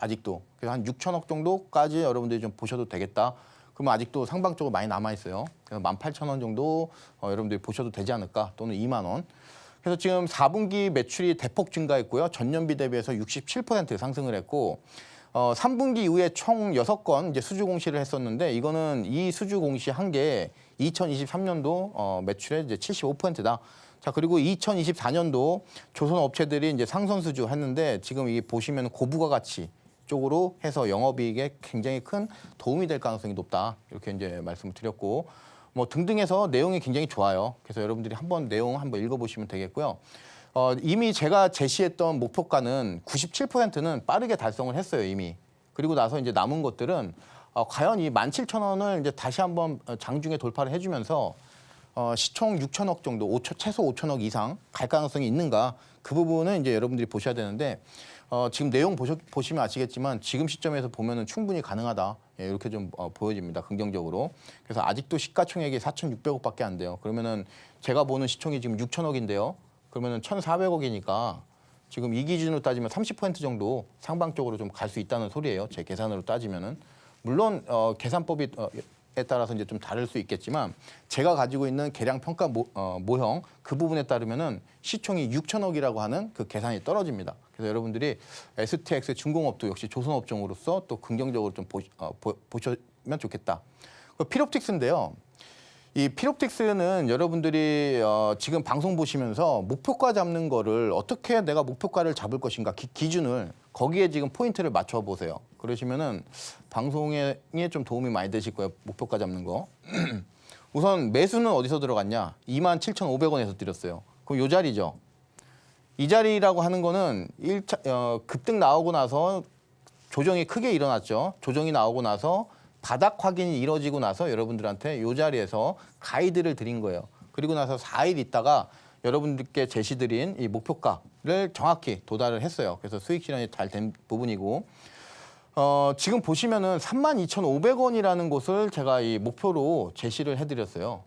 아직도. 그래서 한 6천억 정도까지 여러분들이 좀 보셔도 되겠다. 그러면 아직도 상방적으로 많이 남아있어요. 그래서 18,000원 정도 여러분들이 보셔도 되지 않을까 또는 2만 원. 그래서 지금 4분기 매출이 대폭 증가했고요. 전년비 대비해서 67% 상승을 했고 3분기 이후에 총 6건 이제 수주 공시를 했었는데 이거는 이 수주 공시 한 게 2023년도 매출의 이제 75%다. 자, 그리고 2024년도 조선 업체들이 이제 상선 수주 했는데 지금 이 보시면 고부가 가치 쪽으로 해서 영업이익에 굉장히 큰 도움이 될 가능성이 높다. 이렇게 이제 말씀을 드렸고 뭐 등등해서 내용이 굉장히 좋아요. 그래서 여러분들이 한번 내용 한번 읽어보시면 되겠고요. 이미 제가 제시했던 목표가는 97%는 빠르게 달성을 했어요, 이미. 그리고 나서 이제 남은 것들은 과연 이 17,000원을 이제 다시 한번 장중에 돌파를 해주면서 시총 6천억 정도, 최소 5천억 이상 갈 가능성이 있는가? 그 부분은 이제 여러분들이 보셔야 되는데 지금 내용 보시면 아시겠지만 지금 시점에서 보면은 충분히 가능하다. 예, 이렇게 좀 보여집니다. 긍정적으로. 그래서 아직도 시가총액이 4,600억밖에 안 돼요. 그러면은 제가 보는 시총이 지금 6천억인데요. 그러면은 1,400억이니까 지금 이 기준으로 따지면 30% 정도 상방 쪽으로 좀 갈 수 있다는 소리예요. 제 계산으로 따지면은. 물론 계산법이 에 따라서 이제 좀 다를 수 있겠지만 제가 가지고 있는 계량 평가 모형 그 부분에 따르면은 시총이 6천억이라고 하는 그 계산이 떨어집니다. 그래서 여러분들이 STX 중공업도 역시 조선업종으로서 또 긍정적으로 좀 보시면 좋겠다. 필옵틱스인데요. 이 필옵틱스는 여러분들이 지금 방송 보시면서 목표가 잡는 거를 어떻게 내가 목표가를 잡을 것인가 기준을 거기에 지금 포인트를 맞춰 보세요. 그러시면은 방송에 좀 도움이 많이 되실 거예요. 목표가 잡는 거. 우선 매수는 어디서 들어갔냐? 27,500원에서 드렸어요. 그럼 요 자리죠. 이 자리라고 하는 거는 급등 나오고 나서 조정이 크게 일어났죠. 조정이 나오고 나서 바닥 확인이 이루어지고 나서 여러분들한테 이 자리에서 가이드를 드린 거예요. 그리고 나서 4일 있다가 여러분들께 제시드린 이 목표가를 정확히 도달을 했어요. 그래서 수익 실현이 잘 된 부분이고 지금 보시면은 32,500원이라는 곳을 제가 이 목표로 제시를 해드렸어요.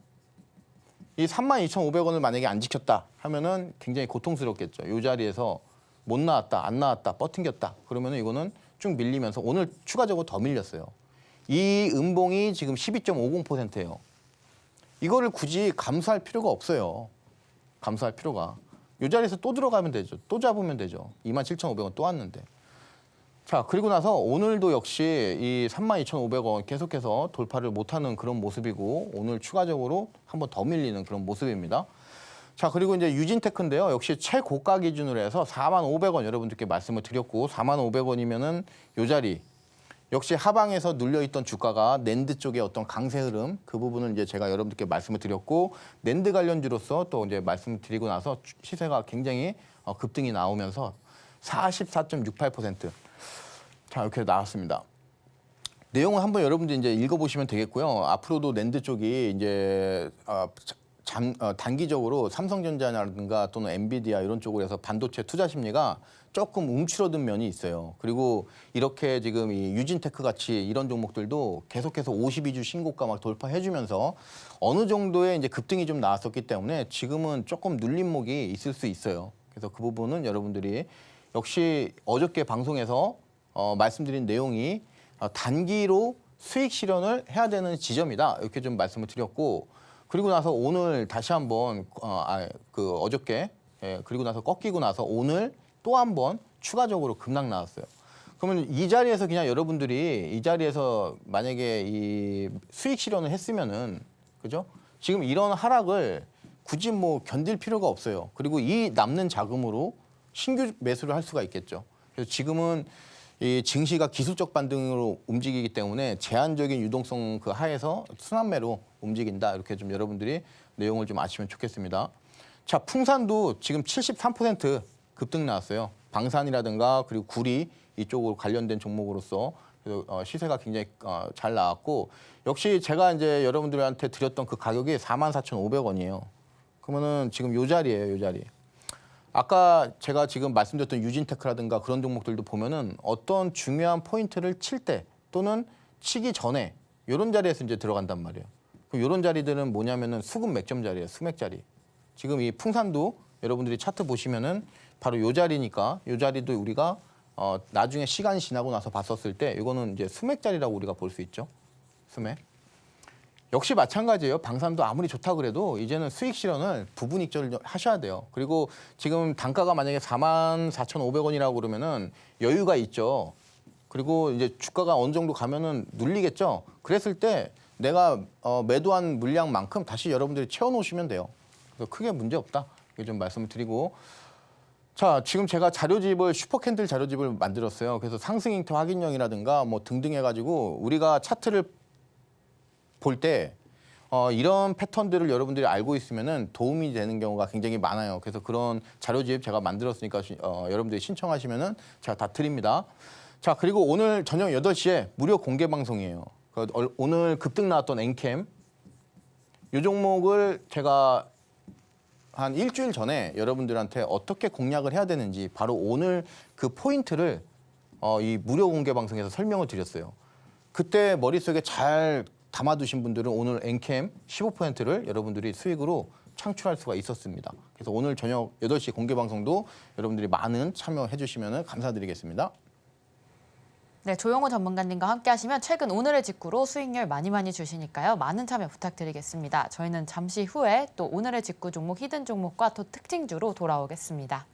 이 32,500원을 만약에 안 지켰다 하면은 굉장히 고통스럽겠죠. 이 자리에서 못 나왔다, 안 나왔다, 버팅겼다. 그러면은 이거는 쭉 밀리면서 오늘 추가적으로 더 밀렸어요. 이 음봉이 지금 12.50%예요. 이거를 굳이 감수할 필요가 없어요. 감수할 필요가. 이 자리에서 또 들어가면 되죠. 또 잡으면 되죠. 27,500원 또 왔는데. 자, 그리고 나서 오늘도 역시 이 32,500원 계속해서 돌파를 못하는 그런 모습이고 오늘 추가적으로 한번 더 밀리는 그런 모습입니다. 자, 그리고 이제 유진테크인데요. 역시 최고가 기준으로 해서 45,500원 여러분들께 말씀을 드렸고 45,500원이면은 요 자리 역시 하방에서 눌려있던 주가가 낸드 쪽의 어떤 강세 흐름 그 부분을 이제 제가 여러분들께 말씀을 드렸고 낸드 관련주로서 또 이제 말씀드리고 나서 시세가 굉장히 급등이 나오면서 44.68% 자 이렇게 나왔습니다. 내용을 한번 여러분들 이제 읽어보시면 되겠고요. 앞으로도 낸드 쪽이 이제 단기적으로 삼성전자라든가 또는 엔비디아 이런 쪽으로 해서 반도체 투자 심리가 조금 움츠러든 면이 있어요. 그리고 이렇게 지금 이 유진테크 같이 이런 종목들도 계속해서 52주 신고가 막 돌파해주면서 어느 정도의 이제 급등이 좀 나왔었기 때문에 지금은 조금 눌림목이 있을 수 있어요. 그래서 그 부분은 여러분들이 역시 어저께 방송에서 말씀드린 내용이 단기로 수익 실현을 해야 되는 지점이다. 이렇게 좀 말씀을 드렸고 그리고 나서 오늘 다시 한번 어저께 그리고 나서 꺾이고 나서 오늘 또 한 번 추가적으로 급락 나왔어요. 그러면 이 자리에서 그냥 여러분들이 이 자리에서 만약에 이 수익 실현을 했으면은 그죠? 지금 이런 하락을 굳이 뭐 견딜 필요가 없어요. 그리고 이 남는 자금으로 신규 매수를 할 수가 있겠죠. 그래서 지금은 이 증시가 기술적 반등으로 움직이기 때문에 제한적인 유동성 그 하에서 순환매로 움직인다. 이렇게 좀 여러분들이 내용을 좀 아시면 좋겠습니다. 자, 풍산도 지금 73% 급등 나왔어요. 방산이라든가 그리고 구리 이쪽으로 관련된 종목으로서 시세가 굉장히 잘 나왔고 역시 제가 이제 여러분들한테 드렸던 그 가격이 44,500원이에요. 그러면은 지금 요 자리예요, 요 자리. 아까 제가 지금 말씀드렸던 유진테크라든가 그런 종목들도 보면은 어떤 중요한 포인트를 칠 때 또는 치기 전에 이런 자리에서 이제 들어간단 말이에요. 그럼 이런 자리들은 뭐냐면은 수급 맥점 자리예요, 수맥 자리. 지금 이 풍산도 여러분들이 차트 보시면은 바로 요 자리니까 요 자리도 우리가 나중에 시간이 지나고 나서 봤었을 때 이거는 이제 수맥 자리라고 우리가 볼 수 있죠. 수맥. 역시 마찬가지예요. 방산도 아무리 좋다 그래도 이제는 수익 실현을 부분 익절을 하셔야 돼요. 그리고 지금 단가가 만약에 44,500원이라고 그러면은 여유가 있죠. 그리고 이제 주가가 어느 정도 가면은 눌리겠죠. 그랬을 때 내가 매도한 물량만큼 다시 여러분들이 채워놓으시면 돼요. 그래서 크게 문제 없다. 이렇게 좀 말씀을 드리고. 자, 지금 제가 자료집을 슈퍼캔들 자료집을 만들었어요. 그래서 상승 잉태 확인형이라든가 뭐 등등 해가지고 우리가 차트를 볼 때 이런 패턴들을 여러분들이 알고 있으면은 도움이 되는 경우가 굉장히 많아요. 그래서 그런 자료집 제가 만들었으니까 여러분들이 신청하시면은 제가 다 드립니다. 자, 그리고 오늘 저녁 8시에 무료 공개 방송이에요. 오늘 급등 나왔던 엔캠 이 종목을 제가 한 일주일 전에 여러분들한테 어떻게 공략을 해야 되는지 바로 오늘 그 포인트를 이 무료 공개 방송에서 설명을 드렸어요. 그때 머릿속에 잘 담아두신 분들은 오늘 엔캠 15%를 여러분들이 수익으로 창출할 수가 있었습니다. 그래서 오늘 저녁 8시 공개 방송도 여러분들이 많은 참여해 주시면 감사드리겠습니다. 네, 조용호 전문가님과 함께 하시면 최근 오늘의 직구로 수익률 많이 주시니까요. 많은 참여 부탁드리겠습니다. 저희는 잠시 후에 또 오늘의 직구 종목, 히든 종목과 또 특징주로 돌아오겠습니다.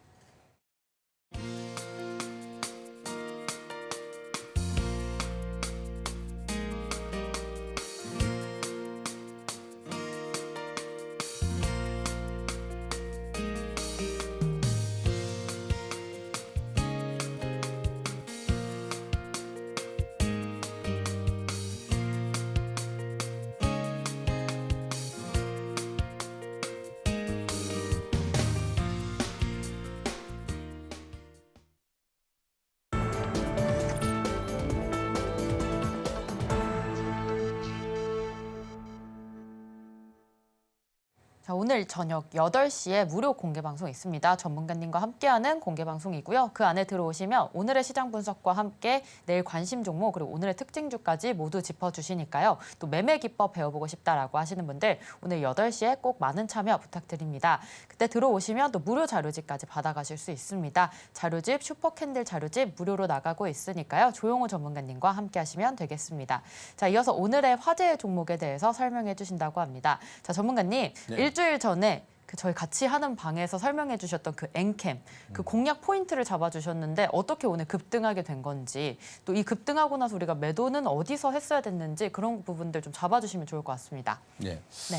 자, 오늘 저녁 8시에 무료 공개 방송 있습니다. 전문가님과 함께하는 공개 방송이고요. 그 안에 들어오시면 오늘의 시장 분석과 함께 내일 관심 종목 그리고 오늘의 특징주까지 모두 짚어주시니까요. 또 매매 기법 배워보고 싶다라고 하시는 분들 오늘 8시에 꼭 많은 참여 부탁드립니다. 그때 들어오시면 또 무료 자료집까지 받아가실 수 있습니다. 자료집, 슈퍼캔들 자료집 무료로 나가고 있으니까요. 조용호 전문가님과 함께하시면 되겠습니다. 자, 이어서 오늘의 화제 종목에 대해서 설명해 주신다고 합니다. 자, 전문가님. 네. 일주일 전에 저희 같이 하는 방에서 설명해 주셨던 그 엔캠, 그 공략 포인트를 잡아주셨는데 어떻게 오늘 급등하게 된 건지 또 이 급등하고 나서 우리가 매도는 어디서 했어야 됐는지 그런 부분들 좀 잡아주시면 좋을 것 같습니다. 네. 네.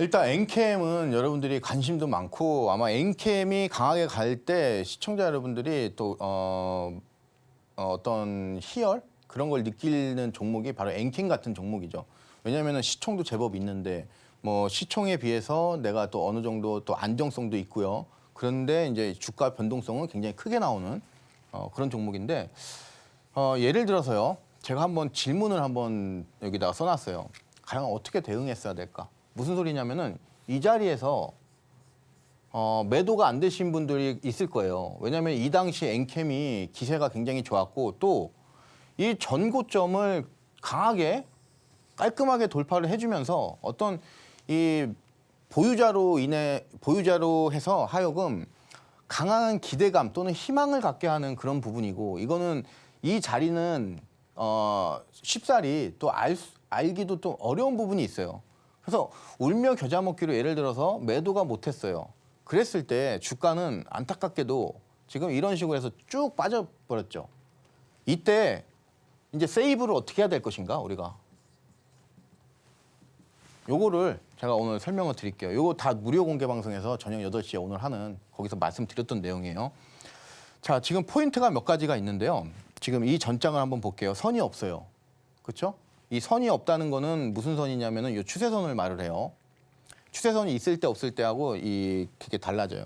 일단 엔캠은 여러분들이 관심도 많고 아마 엔캠이 강하게 갈 때 시청자 여러분들이 또 어떤 희열 그런 걸 느끼는 종목이 바로 엔캠 같은 종목이죠. 왜냐하면 시총도 제법 있는데 뭐 시총에 비해서 내가 또 어느 정도 또 안정성도 있고요. 그런데 이제 주가 변동성은 굉장히 크게 나오는 그런 종목인데 예를 들어서요. 제가 한번 질문을 한번 여기다가 써놨어요. 과연 어떻게 대응했어야 될까? 무슨 소리냐면은 이 자리에서 매도가 안 되신 분들이 있을 거예요. 왜냐하면 이 당시 엔캠이 기세가 굉장히 좋았고 또 이 전고점을 강하게 깔끔하게 돌파를 해주면서 어떤 이 보유자로 해서 하여금 강한 기대감 또는 희망을 갖게 하는 그런 부분이고 이거는 이 자리는 쉽사리 또 알기도 또 어려운 부분이 있어요. 그래서 울며 겨자 먹기로 예를 들어서 매도가 못했어요. 그랬을 때 주가는 안타깝게도 지금 이런 식으로 해서 쭉 빠져버렸죠. 이때 이제 세이브를 어떻게 해야 될 것인가 우리가. 요거를 제가 오늘 설명을 드릴게요. 요거 다 무료 공개 방송에서 저녁 8시에 오늘 하는 거기서 말씀드렸던 내용이에요. 자, 지금 포인트가 몇 가지가 있는데요. 지금 이 전장을 한번 볼게요. 선이 없어요. 그렇죠? 이 선이 없다는 거는 무슨 선이냐면은 요 추세선을 말을 해요. 추세선이 있을 때 없을 때하고 그게 달라져요.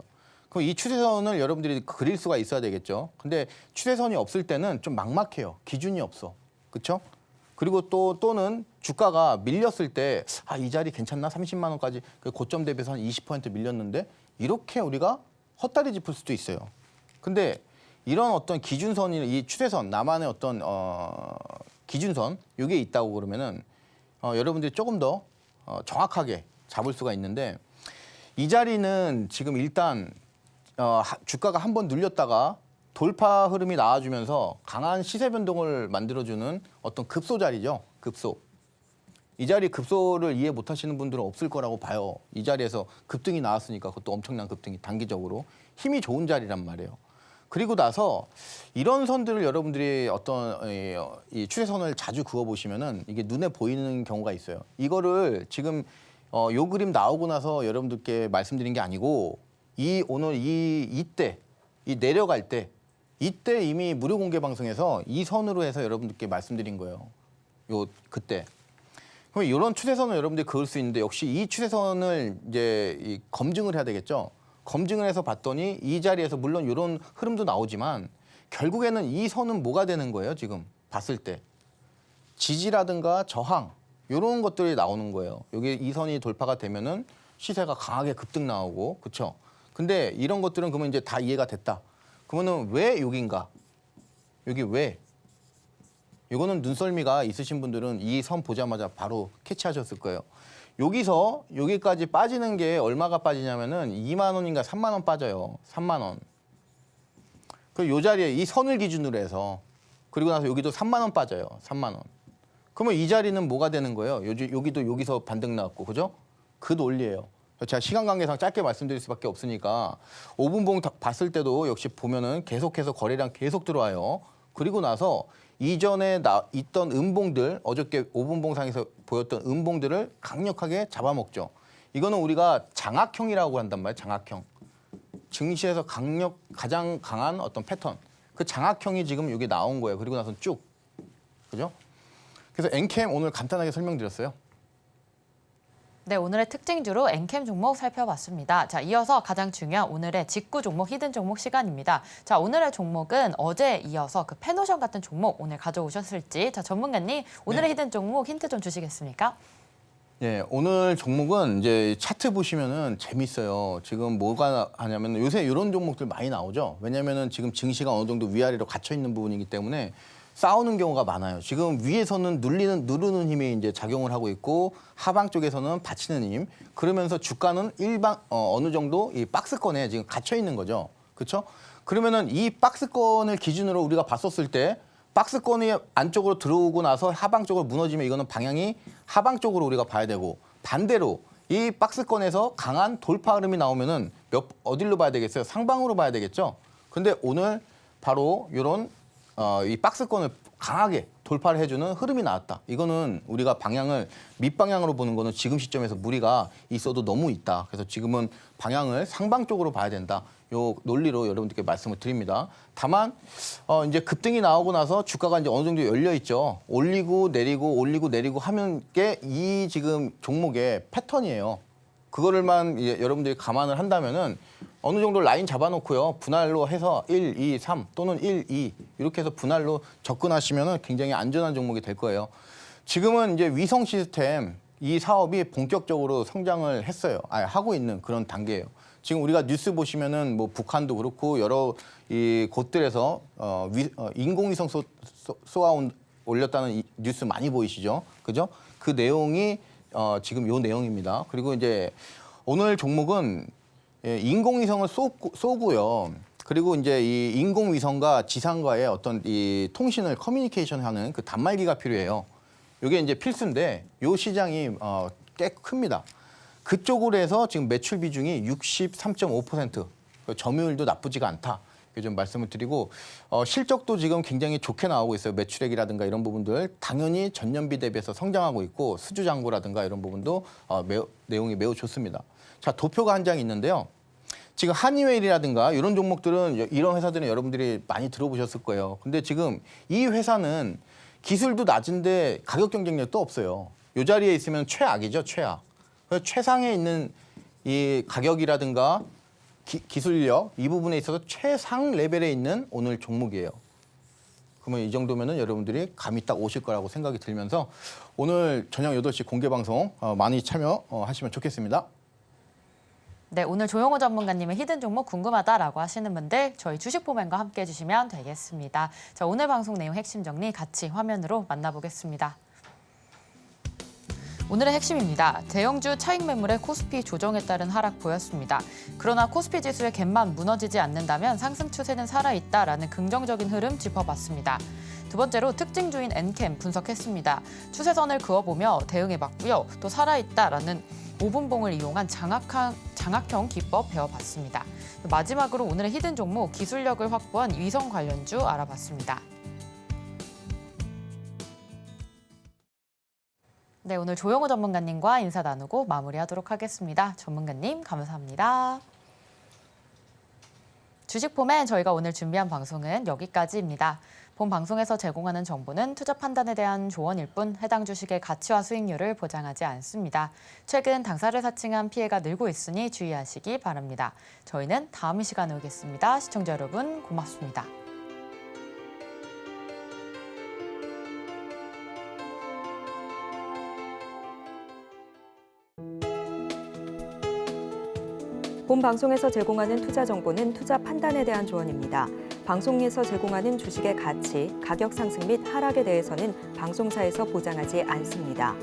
그럼 이 추세선을 여러분들이 그릴 수가 있어야 되겠죠. 근데 추세선이 없을 때는 좀 막막해요. 기준이 없어. 그렇죠? 그리고 또는 주가가 밀렸을 때 이 자리 괜찮나? 30만 원까지 그 고점 대비해서 한 20% 밀렸는데 이렇게 우리가 헛다리 짚을 수도 있어요. 근데 이런 어떤 기준선이 이 추세선 나만의 어떤 기준선 이게 있다고 그러면은 여러분들이 조금 더 정확하게 잡을 수가 있는데 이 자리는 지금 일단 주가가 한번 눌렸다가 돌파 흐름이 나와주면서 강한 시세 변동을 만들어주는 어떤 급소 자리죠. 급소. 이 자리 급소를 이해 못하시는 분들은 없을 거라고 봐요. 이 자리에서 급등이 나왔으니까 그것도 엄청난 급등이 단기적으로 힘이 좋은 자리란 말이에요. 그리고 나서 이런 선들을 여러분들이 어떤 이 추세선을 자주 그어보시면은 이게 눈에 보이는 경우가 있어요. 이거를 지금 요 그림 나오고 나서 여러분들께 말씀드린 게 아니고 오늘 이때 내려갈 때 이때 이미 무료 공개 방송에서 이 선으로 해서 여러분들께 말씀드린 거예요. 그때. 그럼 이런 추세선을 여러분들이 그을 수 있는데 역시 이 추세선을 이제 검증을 해야 되겠죠. 검증을 해서 봤더니 이 자리에서 물론 이런 흐름도 나오지만 결국에는 이 선은 뭐가 되는 거예요, 지금 봤을 때. 지지라든가 저항 이런 것들이 나오는 거예요. 여기 이 선이 돌파가 되면은 시세가 강하게 급등 나오고, 그렇죠? 근데 이런 것들은 그러면 이제 다 이해가 됐다. 그러면은 왜 여긴가? 여기 왜? 이거는 눈썰미가 있으신 분들은 이 선 보자마자 바로 캐치하셨을 거예요. 여기서 여기까지 빠지는 게 얼마가 빠지냐면은 2만 원인가 3만 원 빠져요. 3만 원. 그 요 자리에 이 선을 기준으로 해서 그리고 나서 여기도 3만 원 빠져요. 3만 원. 그러면 이 자리는 뭐가 되는 거예요? 여기도 여기서 반등 나왔고, 그죠? 그 논리예요. 제가 시간 관계상 짧게 말씀드릴 수밖에 없으니까 5분봉 봤을 때도 역시 보면은 계속해서 거래량 계속 들어와요. 그리고 나서 이전에 있던 음봉들, 어저께 5분봉상에서 보였던 음봉들을 강력하게 잡아먹죠. 이거는 우리가 장악형이라고 한단 말이에요. 장악형. 증시에서 가장 강한 어떤 패턴. 그 장악형이 지금 여기 나온 거예요. 그리고 나서 쭉. 그죠? 그래서 엔캠 오늘 간단하게 설명드렸어요. 네, 오늘의 특징주로 엔캠 종목 살펴봤습니다. 자, 이어서 가장 중요한 오늘의 직구 종목, 히든 종목 시간입니다. 자, 오늘의 종목은 어제에 이어서 그 페노션 같은 종목 오늘 가져오셨을지, 자, 전문가님 오늘의 히든 종목 힌트 좀 주시겠습니까? 네, 오늘 종목은 이제 차트 보시면은 재밌어요. 지금 뭐가 하냐면 요새 이런 종목들 많이 나오죠. 왜냐면은 지금 증시가 어느 정도 위아래로 갇혀 있는 부분이기 때문에 싸우는 경우가 많아요. 지금 위에서는 누르는 힘이 이제 작용을 하고 있고 하방 쪽에서는 받치는 힘. 그러면서 주가는 어느 정도 이 박스권에 지금 갇혀 있는 거죠. 그렇죠? 그러면은 이 박스권을 기준으로 우리가 봤었을 때 박스권이 안쪽으로 들어오고 나서 하방 쪽으로 무너지면 이거는 방향이 하방 쪽으로 우리가 봐야 되고 반대로 이 박스권에서 강한 돌파 흐름이 나오면은 어디로 봐야 되겠어요? 상방으로 봐야 되겠죠? 근데 오늘 바로 이런 이 박스권을 강하게 돌파를 해주는 흐름이 나왔다. 이거는 우리가 방향을 밑방향으로 보는 거는 지금 시점에서 무리가 있어도 너무 있다. 그래서 지금은 방향을 상방 쪽으로 봐야 된다. 요 논리로 여러분들께 말씀을 드립니다. 다만 이제 급등이 나오고 나서 주가가 이제 어느 정도 열려 있죠. 올리고 내리고 하는 게 이 지금 종목의 패턴이에요. 그거를만 여러분들이 감안을 한다면은 어느 정도 라인 잡아놓고요. 분할로 해서 1, 2, 3 또는 1, 2 이렇게 해서 분할로 접근하시면은 굉장히 안전한 종목이 될 거예요. 지금은 이제 위성 시스템 이 사업이 본격적으로 성장을 했어요. 하고 있는 그런 단계예요. 지금 우리가 뉴스 보시면은 뭐 북한도 그렇고 여러 이 곳들에서 인공위성 쏘아 올렸다는 이 뉴스 많이 보이시죠? 그죠? 그 내용이 지금 요 내용입니다. 그리고 이제 오늘 종목은 인공위성을 쏘고요. 그리고 이제 이 인공위성과 지상과의 어떤 이 통신을 커뮤니케이션하는 그 단말기가 필요해요. 이게 이제 필수인데 요 시장이 꽤 큽니다. 그쪽으로 해서 지금 매출 비중이 63.5%, 점유율도 나쁘지가 않다. 좀 말씀을 드리고 실적도 지금 굉장히 좋게 나오고 있어요. 매출액이라든가 이런 부분들 당연히 전년비 대비해서 성장하고 있고 수주 잔고라든가 이런 부분도 내용이 매우 좋습니다. 자, 도표가 한 장 있는데요. 지금 한이웨일이라든가 이런 종목들은 이런 회사들은 여러분들이 많이 들어보셨을 거예요. 근데 지금 이 회사는 기술도 낮은데 가격 경쟁력도 없어요. 이 자리에 있으면 최악이죠, 최악. 그래서 최상에 있는 이 가격이라든가 기술력 이 부분에 있어서 최상 레벨에 있는 오늘 종목이에요. 그러면 이 정도면은 여러분들이 감이 딱 오실 거라고 생각이 들면서 오늘 저녁 8시 공개 방송 많이 참여하시면 좋겠습니다. 네, 오늘 조용호 전문가님의 히든 종목 궁금하다라고 하시는 분들 저희 주식포맨과 함께 해주시면 되겠습니다. 자, 오늘 방송 내용 핵심 정리 같이 화면으로 만나보겠습니다. 오늘의 핵심입니다. 대형주 차익 매물의 코스피 조정에 따른 하락 보였습니다. 그러나 코스피 지수의 갭만 무너지지 않는다면 상승 추세는 살아있다라는 긍정적인 흐름 짚어봤습니다. 두 번째로 특징주인 엔캠 분석했습니다. 추세선을 그어보며 대응해 봤고요. 또 살아있다라는 5분봉을 이용한 장악형 기법 배워봤습니다. 마지막으로 오늘의 히든 종목 기술력을 확보한 위성 관련주 알아봤습니다. 네, 오늘 조용호 전문가님과 인사 나누고 마무리하도록 하겠습니다. 전문가님 감사합니다. 주식포맨 저희가 오늘 준비한 방송은 여기까지입니다. 본 방송에서 제공하는 정보는 투자 판단에 대한 조언일 뿐 해당 주식의 가치와 수익률을 보장하지 않습니다. 최근 당사를 사칭한 피해가 늘고 있으니 주의하시기 바랍니다. 저희는 다음 시간에 오겠습니다. 시청자 여러분 고맙습니다. 본 방송에서 제공하는 투자 정보는 투자 판단에 대한 조언입니다. 방송에서 제공하는 주식의 가치, 가격 상승 및 하락에 대해서는 방송사에서 보장하지 않습니다.